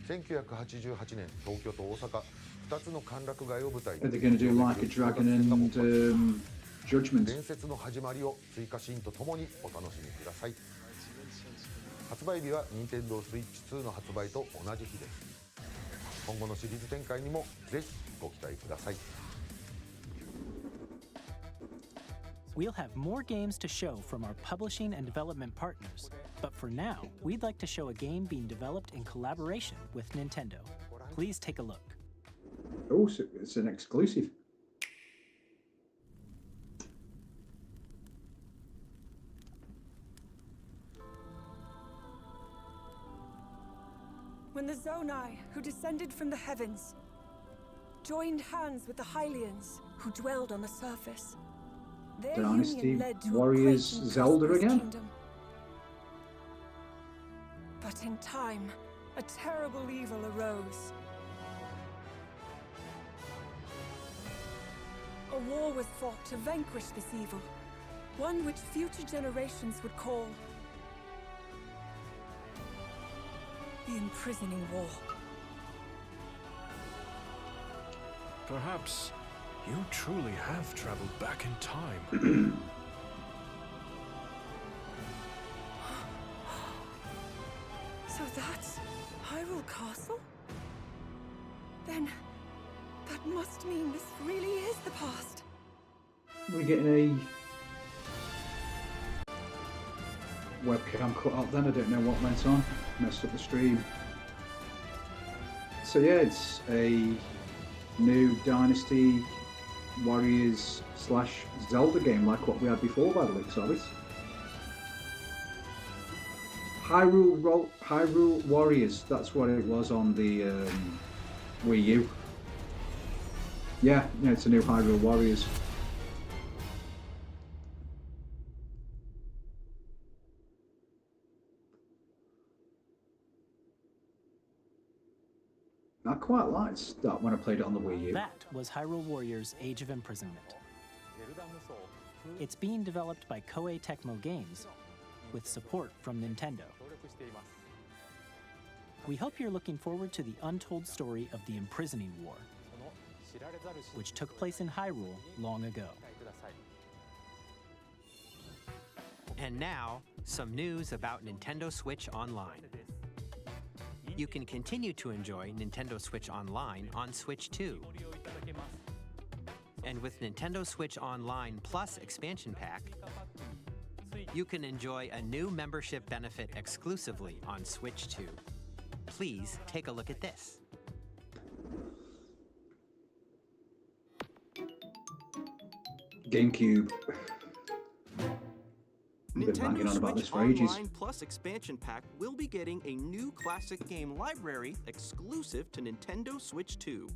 1988年東京と大阪2つの歓楽街を舞台に Are they going to do like a Dragon and Judgment? 伝説の始まりを追加シーンとともにお楽しみください。発売日は Nintendo Switch 2の発売と同じ日です。今後のシリーズ展開にもぜひご期待ください。 We'll have more games to show from our publishing and development partners, but for now, we'd like to show a game being developed in collaboration with Nintendo. Please take a look. Oh, so it's an exclusive. When the Zonai, who descended from the heavens, joined hands with the Hylians, who dwelled on the surface, their Dynasty union led to Warriors a great and Zelda prosperous again? kingdom. But in time, a terrible evil arose. A war was fought to vanquish this evil, One which future generations would call the imprisoning war. Perhaps you truly have traveled back in time. So that's Hyrule Castle? Then that must mean this really is the past. We're getting a webcam cut out then. I don't know what went on. Messed up the stream. So yeah, it's a new Dynasty Warriors / Zelda game like what we had before by the looks of it. Hyrule Warriors, that's what it was on the Wii U. Yeah, it's a new Hyrule Warriors. I quite liked that when I played it on the Wii U. That was Hyrule Warriors Age of Imprisonment. It's being developed by Koei Tecmo Games with support from Nintendo. We hope you're looking forward to the untold story of the Imprisoning War, which took place in Hyrule long ago. And now, some news about Nintendo Switch Online. You can continue to enjoy Nintendo Switch Online on Switch 2. And with Nintendo Switch Online Plus Expansion Pack, you can enjoy a new membership benefit exclusively on Switch 2. Please take a look at this. GameCube. I've been banging on about this for ages. Online Plus Expansion Pack will be getting a new classic game library exclusive to Nintendo Switch 2.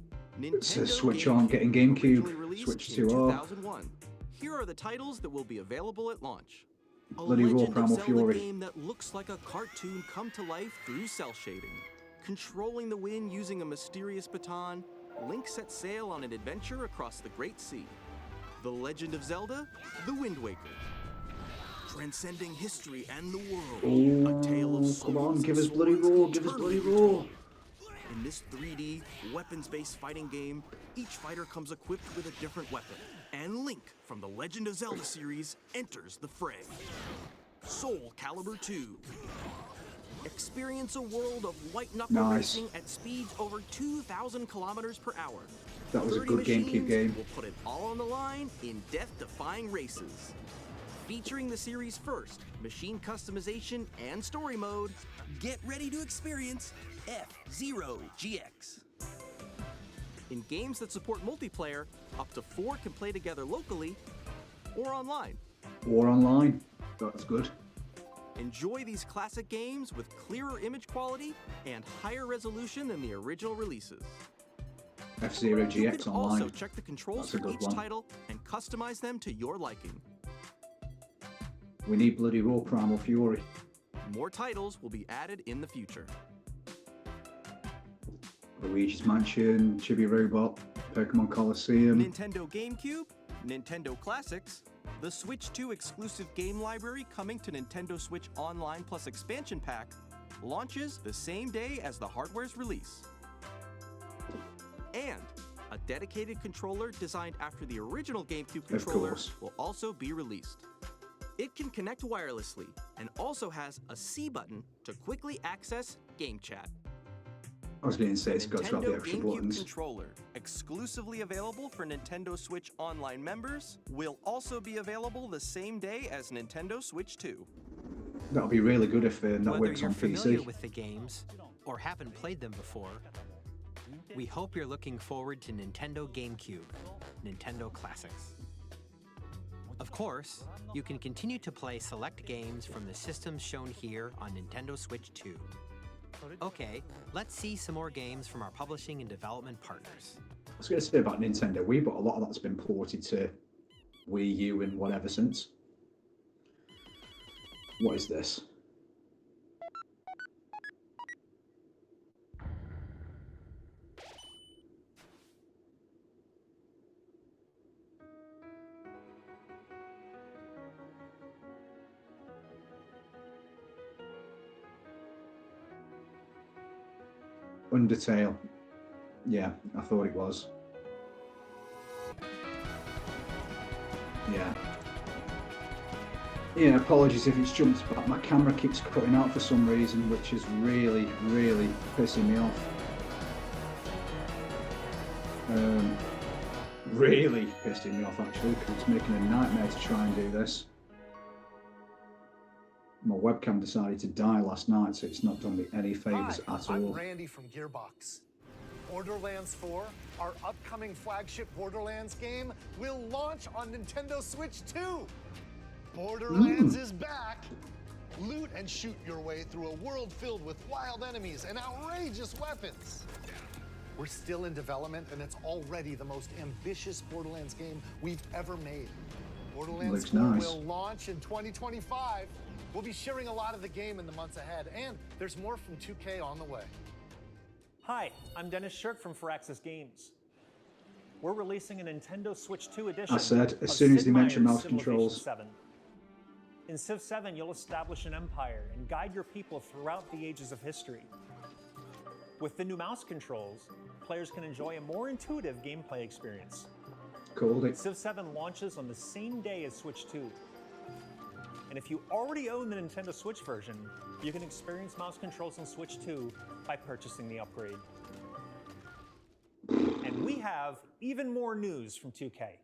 It says Switch on, getting GameCube, Switch 2 off. 2001. Here are the titles that will be available at launch. A Bloody Raw Legend of Primal Zelda Fury. game that looks like a cartoon come to life through cell shading. Controlling the wind using a mysterious baton, Link sets sail on an adventure across the Great Sea. The Legend of Zelda: The Wind Waker. Transcending history and the world. Oh, a tale of come on, souls give and us Bloody swords Raw, give us eternally Bloody Raw. retold. In this 3D, weapons-based fighting game, each fighter comes equipped with a different weapon. And Link, from the Legend of Zelda series, enters the fray. Soul Calibur 2. Experience a world of white-knuckle Nice. racing at speeds over 2,000 kilometers per hour. That was a 30 good GameCube machines game. will put it all on the line in death-defying races. Featuring the series' first machine customization and story mode, get ready to experience F-Zero GX. In games that support multiplayer, up to 4 can play together locally or online. War Online, that's good. Enjoy these classic games with clearer image quality and higher resolution than the original releases. F-Zero You GX can Online. also check the controls That's a for good each one. title and customize them to your liking. We need Bloody Raw Primal Fury. More titles will be added in the future. Luigi's Mansion, Chibi Robot, Pokemon Coliseum. Nintendo GameCube, Nintendo Classics, the Switch 2 exclusive game library coming to Nintendo Switch Online Plus Expansion Pack launches the same day as the hardware's release. And a dedicated controller designed after the original GameCube controller course. will also be released. It can connect wirelessly and also has a C button to quickly access game chat. I was going to say it's got to have the Nintendo extra GameCube buttons. controller, exclusively available for Nintendo Switch Online members, will also be available the same day as Nintendo Switch 2. That'll be really good if that Whether works you're on familiar PC. with the games or haven't played them before, we hope you're looking forward to Nintendo GameCube, Nintendo Classics. Of course, you can continue to play select games from the systems shown here on Nintendo Switch 2. Okay, let's see some more games from our publishing and development partners. I was going to say about Nintendo Wii, but a lot of that's been ported to Wii U and whatever since. What is this? Undertale. Yeah, I thought it was. Yeah. Yeah, apologies if it's jumped back. My camera keeps cutting out for some reason, which is really, really pissing me off. Really pissing me off actually, because it's making a nightmare to try and do this. My webcam decided to die last night, so it's not done me any favours at all. I'm Randy from Gearbox. Borderlands 4, our upcoming flagship Borderlands game, will launch on Nintendo Switch 2. Borderlands is back. Loot and shoot your way through a world filled with wild enemies and outrageous weapons. We're still in development, and it's already the most ambitious Borderlands game we've ever made. Borderlands 4 will launch in 2025. We'll be sharing a lot of the game in the months ahead, and there's more from 2K on the way. Hi, I'm Dennis Shirk from Firaxis Games. We're releasing a Nintendo Switch 2 edition. I said, as soon as they mention mouse controls. 7. In Civ 7, you'll establish an empire and guide your people throughout the ages of history. With the new mouse controls, players can enjoy a more intuitive gameplay experience. Called it. Civ 7 launches on the same day as Switch 2. And if you already own the Nintendo Switch version, you can experience mouse controls on Switch 2 by purchasing the upgrade. And we have even more news from 2K.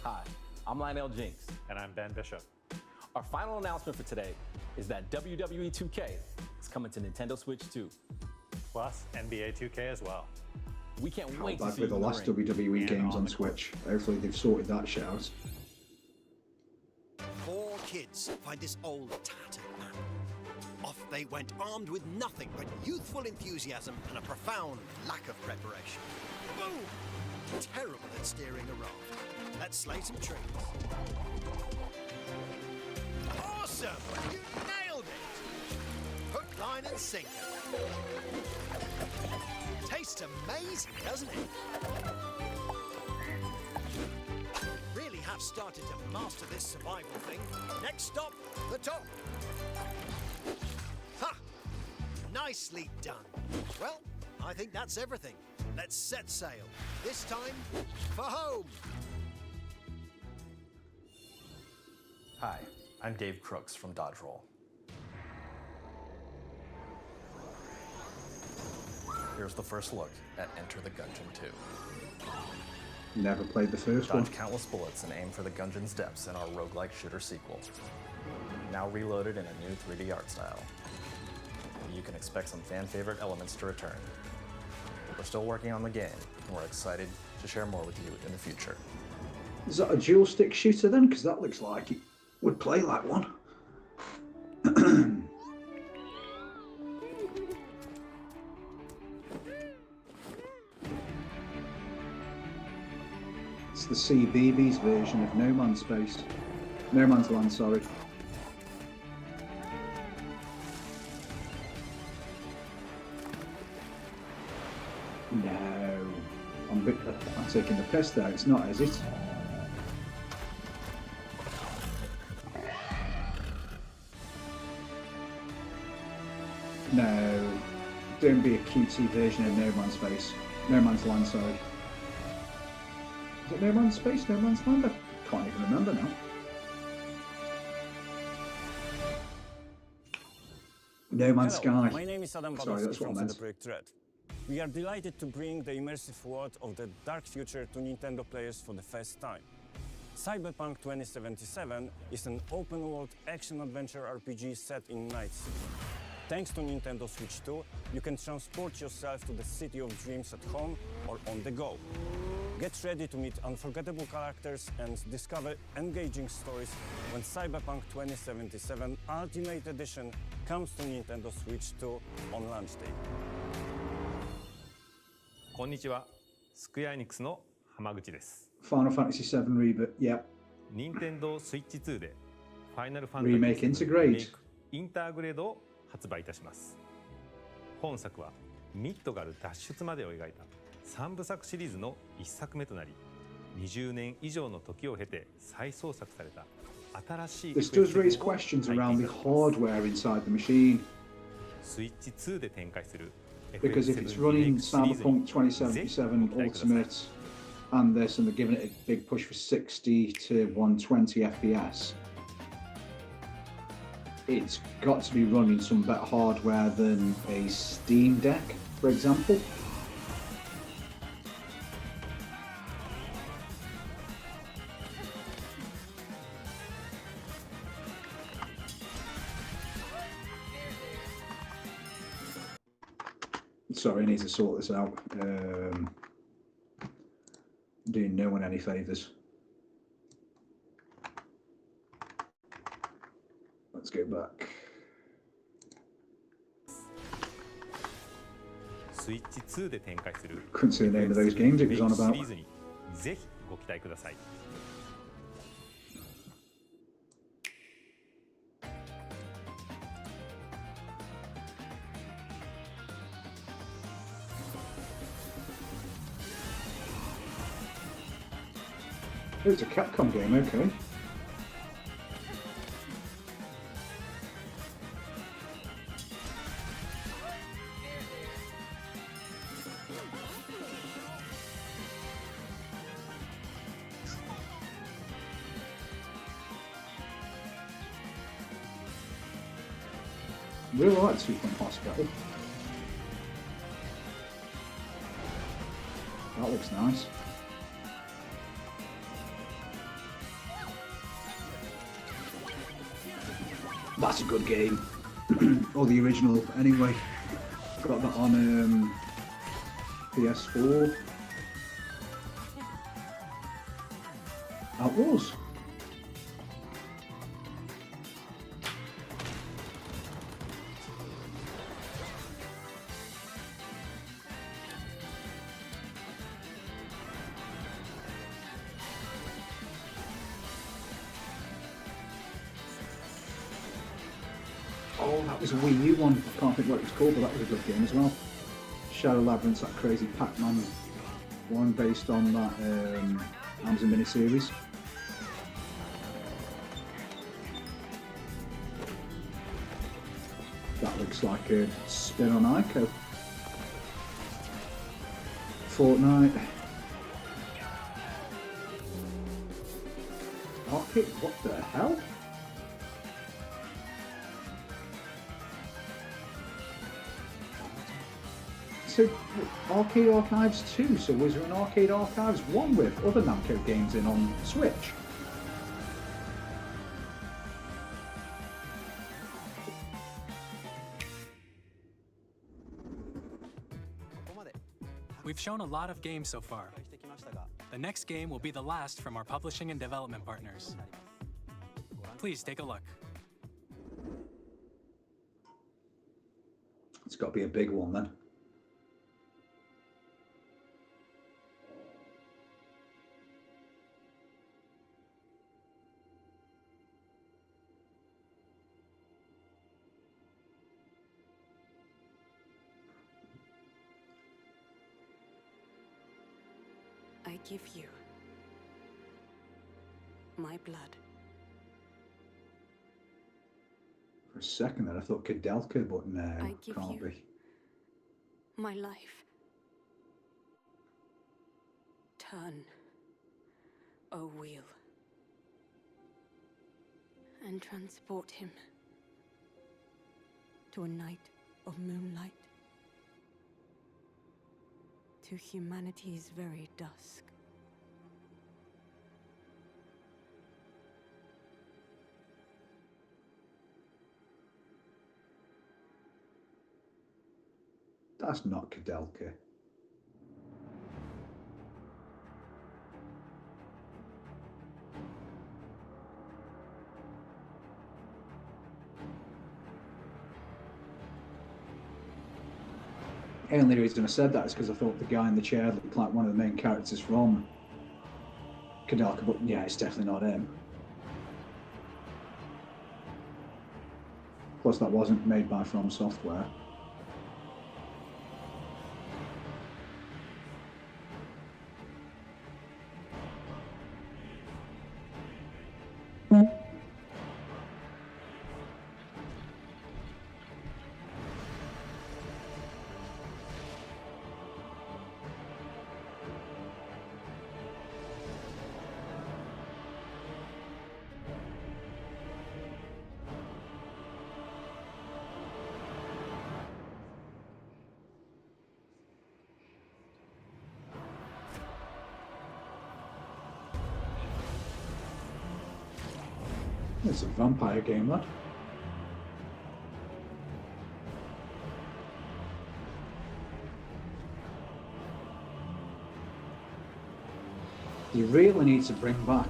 Hi, I'm Lionel Jinks. And I'm Ben Bishop. Our final announcement for today is that WWE 2K is coming to Nintendo Switch 2. Plus NBA 2K as well. We can't wait to Back see with you the in last ring. WWE games on Switch. Hopefully they've sorted that shit out. 4 kids find this old tattered map. Off they went armed with nothing but youthful enthusiasm and a profound lack of preparation. Boom! Terrible at steering a raft. Let's slay some trees. Awesome! You nailed it! Hook, line and sinker. Tastes amazing, doesn't it? Really have started to master this survival thing. Next stop, the top. Ha! Nicely done. Well, I think that's everything. Let's set sail. This time, for home. Hi, I'm Dave Crooks from Dodge Roll. Here's the first look at Enter the Gungeon 2. Never played the first one. Dodge countless bullets and aim for the Gungeon's depths in our roguelike shooter sequel. Now reloaded in a new 3D art style. You can expect some fan-favorite elements to return. We're still working on the game, and we're excited to share more with you in the future. Is that a dual stick shooter then? Because that looks like it would play like one. It's the CBeebies version of No Man's Space. No Man's Land, sorry. No. I'm taking the piss there, it's not, is it? No. Don't be a cutesy version of No Man's Space. No Man's Land, sorry. Is it No Man's Space? No Man's Land? I can't even remember now. No Man's Hello, Sky. my name is Adam Sorry, Badowski that's what I from meant. CD Projekt Red. We are delighted to bring the immersive world of the dark future to Nintendo players for the first time. Cyberpunk 2077 is an open-world action-adventure RPG set in Night City. Thanks to Nintendo Switch 2, you can transport yourself to the city of dreams at home or on the go. Get ready to meet unforgettable characters and discover engaging stories when Cyberpunk 2077 Ultimate Edition comes to Nintendo Switch 2 on launch day. こんにちは、スクエアエニックスの浜口です。 Final Fantasy VII Reboot, yep. 任天堂スイッチ2でファイナルファンタジー Remake Integrate インターグレードを発売いたします。本作はミッドガル脱出までを描いた3部作シリーズの1作目となり、20年以上の時を経て再創作された新しい This does raise questions around the hardware inside the machine. スイッチ2で展開する Because if it's running Cyberpunk 2077 Ultimate and this, and they're giving it a big push for 60 to 120 FPS, it's got to be running some better hardware than a Steam Deck, for example. Sorry, I need to sort this out. Doing no one any favours. Let's go back. スイッチ2で展開する Couldn't see the name of those games it was on シ about. リーズにぜひご期待ください。Oh, it's a Capcom game, okay. Really like Superman Hospital. That looks nice. That's a good game. Or the original, anyway. Got that on PS4. Outlaws. Oh, that was a Wii U one. I can't think what it was called, but that was a good game as well. Shadow Labyrinth, that crazy Pac-Man one based on that Amazon miniseries. That looks like a spin on Ico. Fortnite. Arcade, what the hell? So, Arcade Archives 2, so was there an Arcade Archives 1 with other Namco games in on Switch? We've shown a lot of games so far. The next game will be the last from our publishing and development partners. Please take a look. It's got to be a big one then. I give you my blood. For a second there I thought Kudelka, but no, I give can't you be. my life. Turn, O wheel, and transport him to a night of moonlight, to humanity's very dusk. That's not Kudelka. The only reason I said that is because I thought the guy in the chair looked like one of the main characters from Kudelka, but yeah, it's definitely not him. Plus, that wasn't made by From Software. It's a vampire game, lad. You really need to bring back,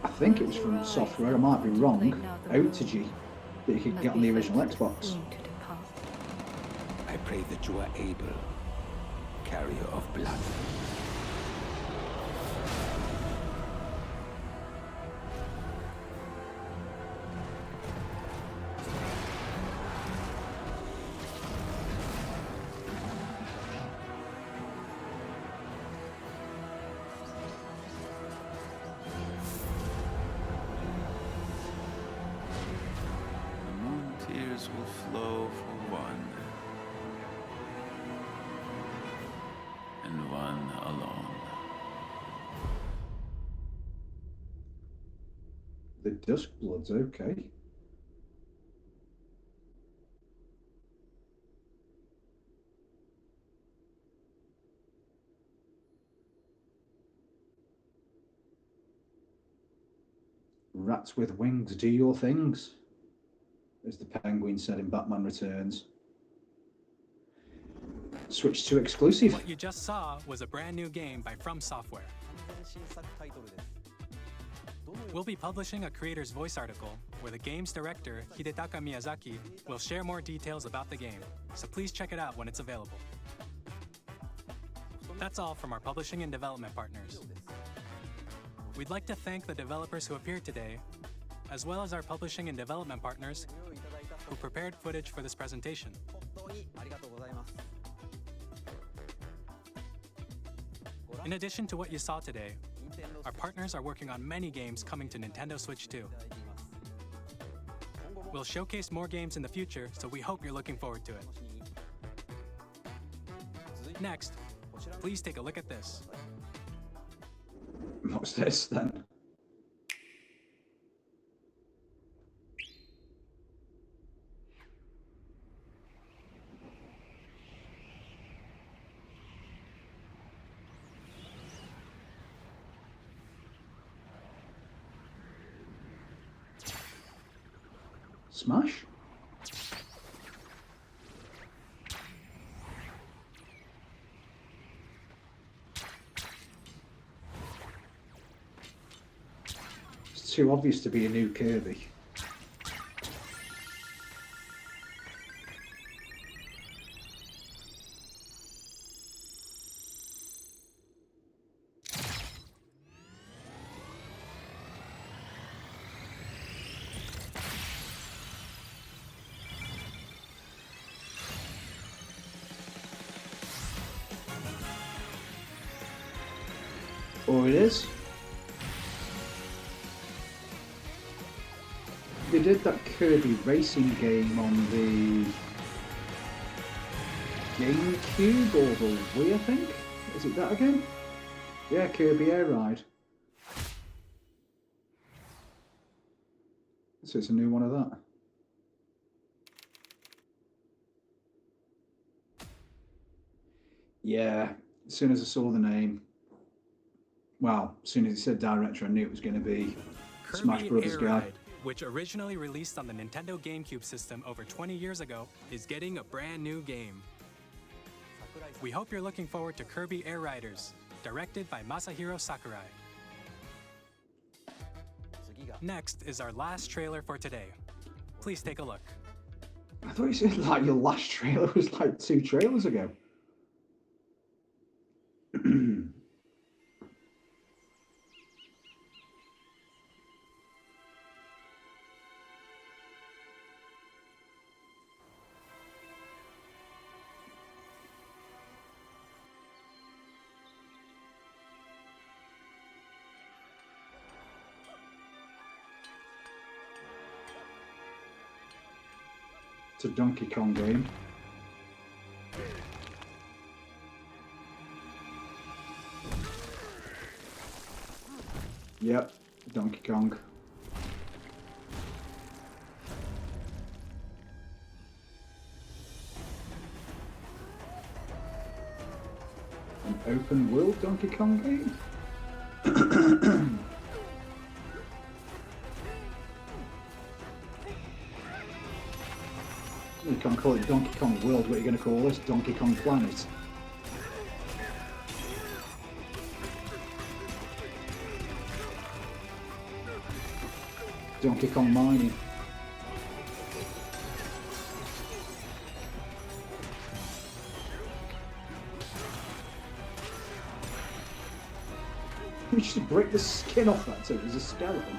I think it was from Software, I might be wrong, Outage that you could get on the original Xbox. I pray that you are able, carrier of blood. Tears will flow for one, and one alone. The Dusk Bloods, okay. Rats with wings, do your things, as the Penguin said in Batman Returns. Switch to exclusive. What you just saw was a brand new game by From Software. We'll be publishing a creator's voice article where the game's director, Hidetaka Miyazaki, will share more details about the game, so please check it out when it's available. That's all from our publishing and development partners. We'd like to thank the developers who appeared today, as well as our publishing and development partners who prepared footage for this presentation. In addition to what you saw today, our partners are working on many games coming to Nintendo Switch 2. We'll showcase more games in the future, so we hope you're looking forward to it. Next, please take a look at this. What's this then? Smash? It's too obvious to be a new Kirby. Oh, it is. They did that Kirby racing game on the GameCube or the Wii, I think. Is it that again? Yeah, Kirby Air Ride. So it's a new one of that. Yeah, as soon as I saw the name, well, as soon as it said director, I knew it was going to be Smash Kirby Brothers Air guy. Ride, which originally released on the Nintendo GameCube system over 20 years ago, is getting a brand new game. We hope you're looking forward to Kirby Air Riders, directed by Masahiro Sakurai. Next is our last trailer for today. Please take a look. I thought you said like your last trailer was like 2 trailers ago. It's a Donkey Kong game. Yep, Donkey Kong. An open world Donkey Kong game? Kong, call it Donkey Kong World. What are you going to call this? Donkey Kong Planet. Donkey Kong Mining. We should break the skin off that too. There's a skeleton.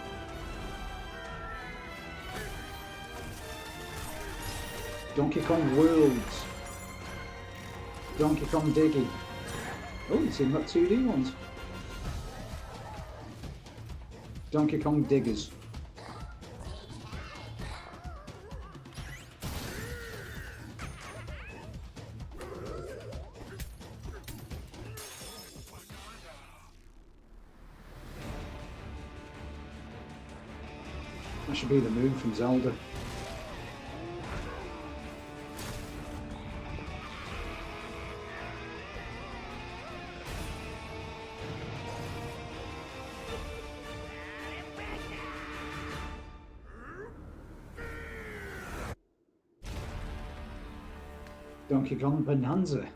Donkey Kong Worlds. Donkey Kong Diggy. Oh, you've seen that 2D ones. Donkey Kong Diggers. That should be the moon from Zelda. Donkey Kong Bonanza.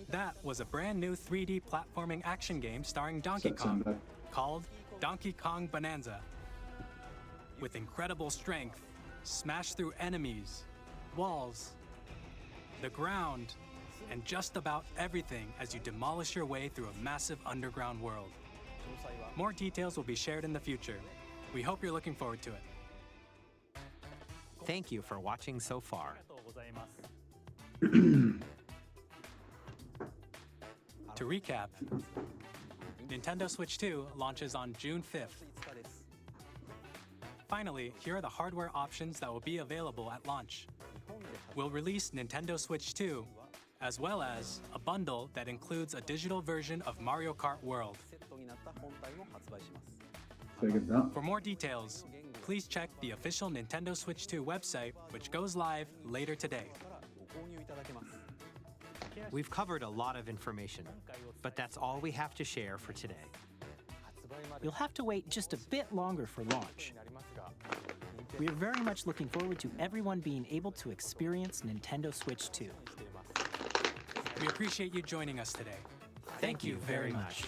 That was a brand new 3D platforming action game starring Donkey Kong, called Donkey Kong Bonanza. With incredible strength, smash through enemies, walls, the ground, and just about everything as you demolish your way through a massive underground world. More details will be shared in the future. We hope you're looking forward to it. Thank you for watching so far. To recap, Nintendo Switch 2 launches on June 5th. Finally, here are the hardware options that will be available at launch. We'll release Nintendo Switch 2, as well as a bundle that includes a digital version of Mario Kart World. Figured that. For more details, please check the official Nintendo Switch 2 website, which goes live later today. We've covered a lot of information, but that's all we have to share for today. You'll have to wait just a bit longer for launch. We are very much looking forward to everyone being able to experience Nintendo Switch 2. We appreciate you joining us today. Thank you very much.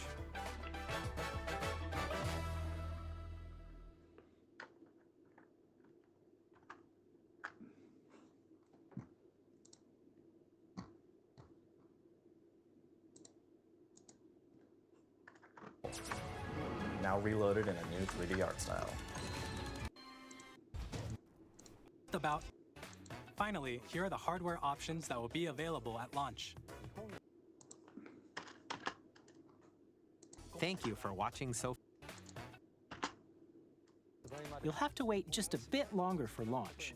Now reloaded in a new 3D art style. Finally, here are the hardware options that will be available at launch. Thank you for watching so far. You'll have to wait just a bit longer for launch.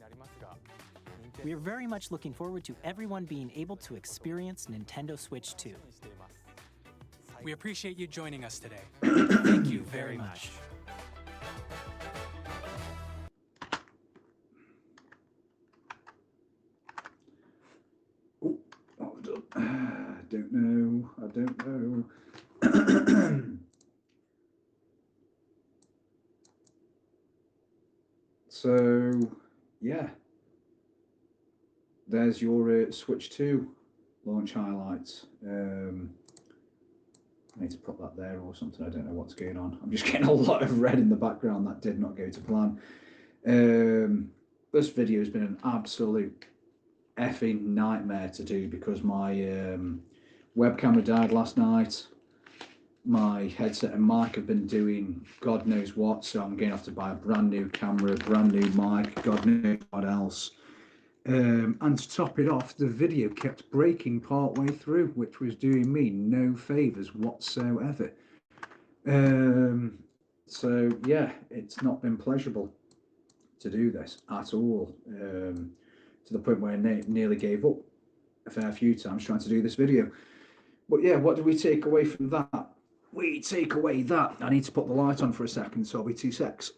We are very much looking forward to everyone being able to experience Nintendo Switch 2. We appreciate you joining us today. Thank you very much. I don't know. So, yeah. There's your Switch 2 launch highlights. I need to put that there or something. I don't know what's going on. I'm just getting a lot of red in the background. That did not go to plan. This video has been an absolute effing nightmare to do because my webcam had died last night. My headset and mic have been doing God knows what, so I'm going to have to buy a brand new camera, brand new mic, God knows what else. And to top it off, the video kept breaking part way through, which was doing me no favours whatsoever. So yeah, it's not been pleasurable to do this at all, to the point where I nearly gave up a fair few times trying to do this video. But yeah, what do we take away from that? We take away that. I need to put the light on for a second, so I'll be 2 secs.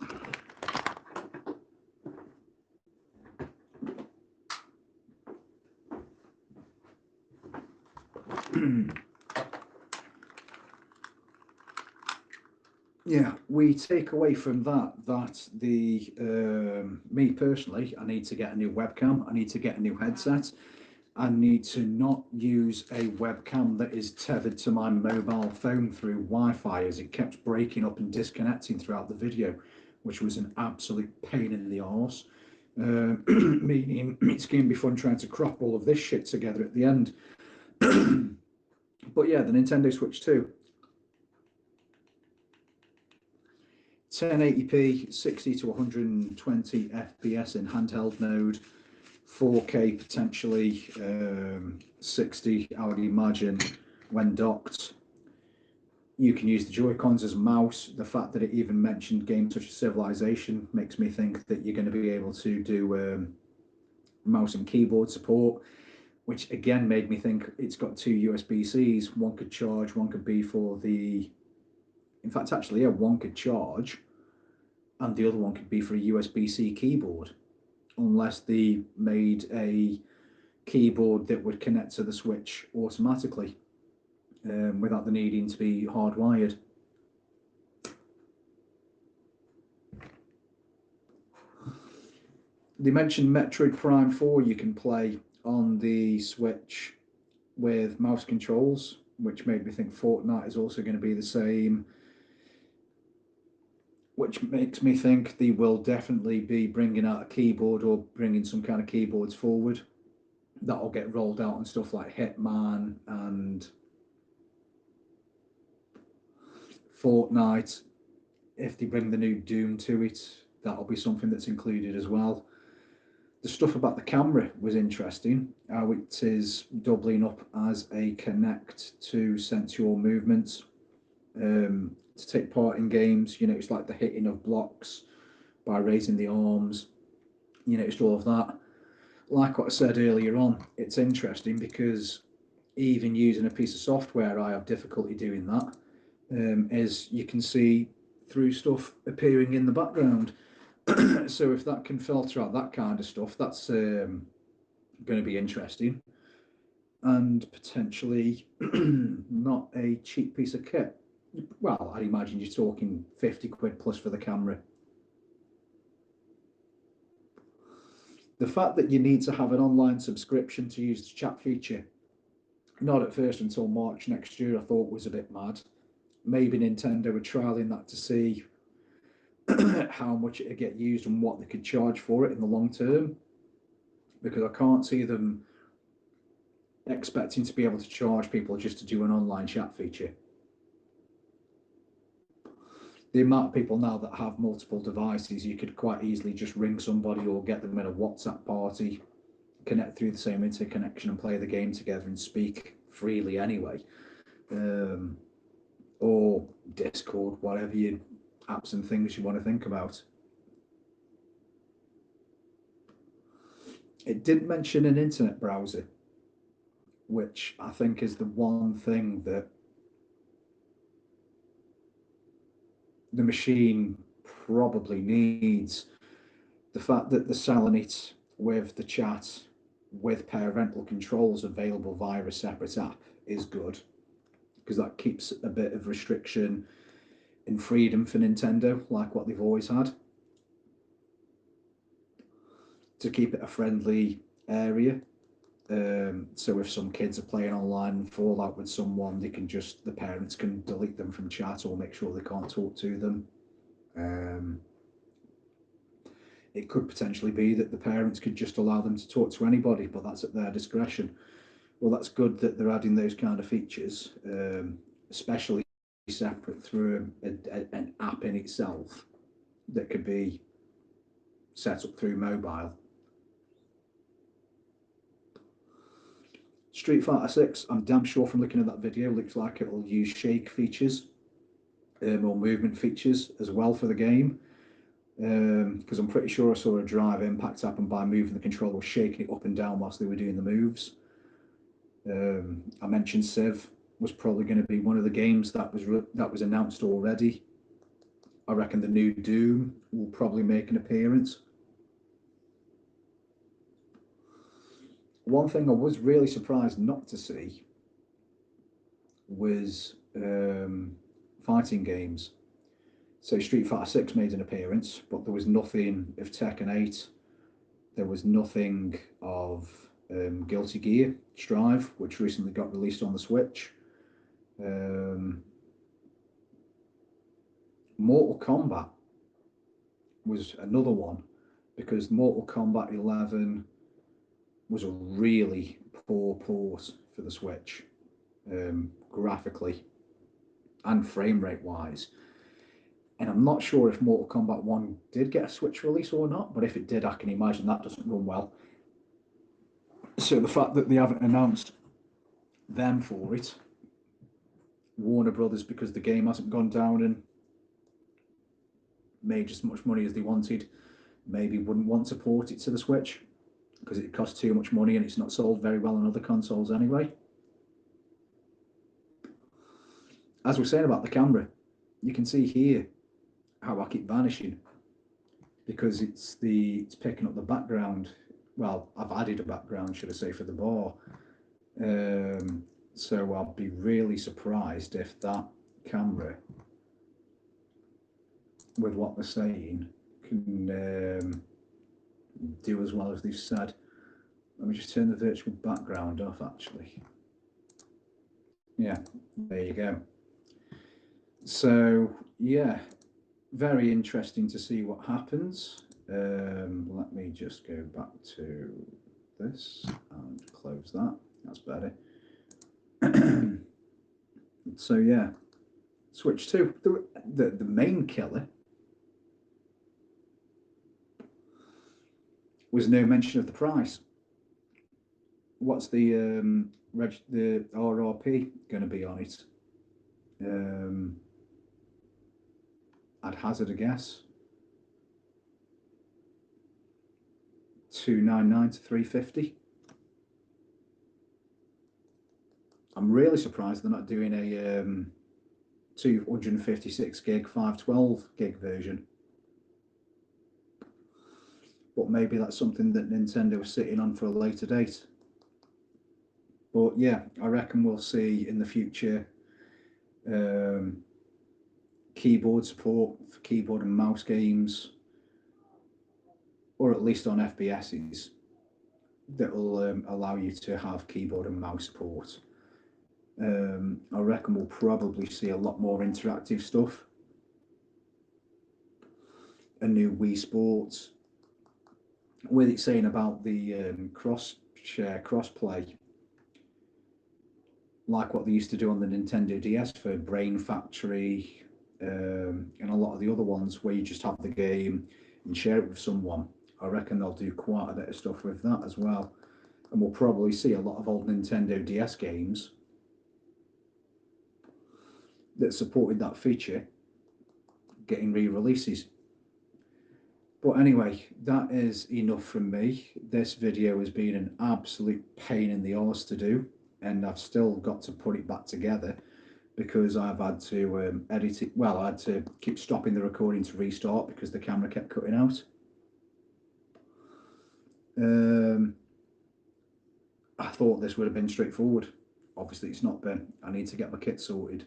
Yeah, we take away from that that the me personally, I need to get a new webcam. I need to get a new headset. I need to not use a webcam that is tethered to my mobile phone through Wi-Fi, as it kept breaking up and disconnecting throughout the video, which was an absolute pain in the arse. Meaning it's going to be fun trying to crop all of this shit together at the end. But yeah, the Nintendo Switch 2. 1080p, 60 to 120 FPS in handheld mode, 4K potentially, 60 I would imagine when docked. You can use the Joy-Cons as a mouse. The fact that it even mentioned games such as Civilization makes me think that you're going to be able to do mouse and keyboard support, which again made me think it's got two USB-Cs. One could charge, one could be for the... In fact, actually, yeah, one could charge and the other one could be for a USB-C keyboard, unless they made a keyboard that would connect to the Switch automatically without the needing to be hardwired. They mentioned Metroid Prime 4 you can play on the Switch with mouse controls, which made me think Fortnite is also going to be the same, which makes me think they will definitely be bringing out a keyboard or bringing some kind of keyboards forward that'll get rolled out on stuff like Hitman and Fortnite. If they bring the new Doom to it, that'll be something that's included as well. The stuff about the camera was interesting, how it is doubling up as a Kinect to sense your movements. To take part in games, you notice like the hitting of blocks by raising the arms, you noticed all of that. Like what I said earlier on, it's interesting because even using a piece of software, I have difficulty doing that, as you can see through stuff appearing in the background. So if that can filter out that kind of stuff, that's going to be interesting and potentially not a cheap piece of kit. Well, I imagine you're talking 50 quid plus for the camera. The fact that you need to have an online subscription to use the chat feature, not at first until March next year, I thought was a bit mad. Maybe Nintendo were trialing that to see how much it would get used and what they could charge for it in the long term, because I can't see them expecting to be able to charge people just to do an online chat feature. The amount of people now that have multiple devices, you could quite easily just ring somebody or get them in a WhatsApp party, connect through the same interconnection and play the game together and speak freely anyway. Or Discord, whatever you apps and things you want to think about. It did mention an internet browser, which I think is the one thing that the machine probably needs. The fact that they're selling it with the chat with parental controls available via a separate app is good, because that keeps a bit of restriction and freedom for Nintendo, like what they've always had, to keep it a friendly area. So if some kids are playing online and fall out with someone, the parents can delete them from chat or make sure they can't talk to them. It could potentially be that the parents could just allow them to talk to anybody, but that's at their discretion. Well, that's good that they're adding those kind of features, especially separate through an app in itself that could be set up through mobile. Street Fighter 6, I'm damn sure from looking at that video, looks like it will use shake features or movement features as well for the game. Because I'm pretty sure I saw a drive impact happen by moving the controller, shaking it up and down whilst they were doing the moves. I mentioned Civ was probably going to be one of the games that was announced already. I reckon the new Doom will probably make an appearance. One thing I was really surprised not to see was fighting games. So Street Fighter 6 made an appearance, but there was nothing of Tekken 8. There was nothing of Guilty Gear Strive, which recently got released on the Switch. Mortal Kombat was another one, because Mortal Kombat 11 was a really poor port for the Switch, graphically and frame rate wise. And I'm not sure if Mortal Kombat 1 did get a Switch release or not, but if it did, I can imagine that doesn't run well. So the fact that they haven't announced them for it, Warner Brothers, because the game hasn't gone down and made as much money as they wanted, maybe wouldn't want to port it to the Switch because it costs too much money and it's not sold very well on other consoles anyway. As we're saying about the camera, you can see here how I keep vanishing because it's picking up the background. Well, I've added a background, should I say, for the bar. So I'll be really surprised if that camera, with what they're saying, can do as well as they've said. Let me just turn the virtual background off, actually. Yeah, there you go. So, yeah, very interesting to see what happens. Let me just go back to this and close that. That's better. So, yeah, Switch 2. The main killer was no mention of the price. What's the RRP going to be on it? I'd hazard a guess $299 to $350. I'm really surprised they're not doing a 256 gig, 512 gig version. But maybe that's something that Nintendo is sitting on for a later date. But yeah, I reckon we'll see in the future keyboard support for keyboard and mouse games, or at least on FPSs, that will allow you to have keyboard and mouse support. I reckon we'll probably see a lot more interactive stuff. A new Wii Sports, with it saying about the cross-share, cross-play, like what they used to do on the Nintendo DS for Brain Factory, and a lot of the other ones where you just have the game and share it with someone. I reckon they'll do quite a bit of stuff with that as well. And we'll probably see a lot of old Nintendo DS games that supported that feature getting re-releases. But anyway, that is enough from me. This video has been an absolute pain in the arse to do, and I've still got to put it back together because I've had to edit it. Well, I had to keep stopping the recording to restart because the camera kept cutting out. I thought this would have been straightforward. Obviously, it's not been. I need to get my kit sorted.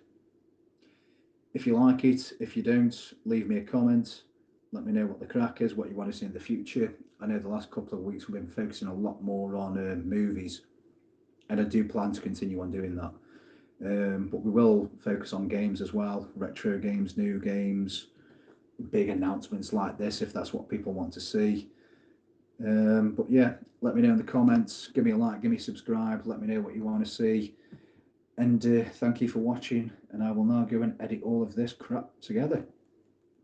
If you like it, if you don't, leave me a comment. Let me know what the crack is, what you want to see in the future. I know the last couple of weeks we've been focusing a lot more on movies, and I do plan to continue on doing that. But we will focus on games as well, retro games, new games, big announcements like this if that's what people want to see. But yeah, let me know in the comments, give me a like, give me a subscribe, let me know what you want to see. And thank you for watching, and I will now go and edit all of this crap together.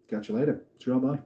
Catch you later. Bye.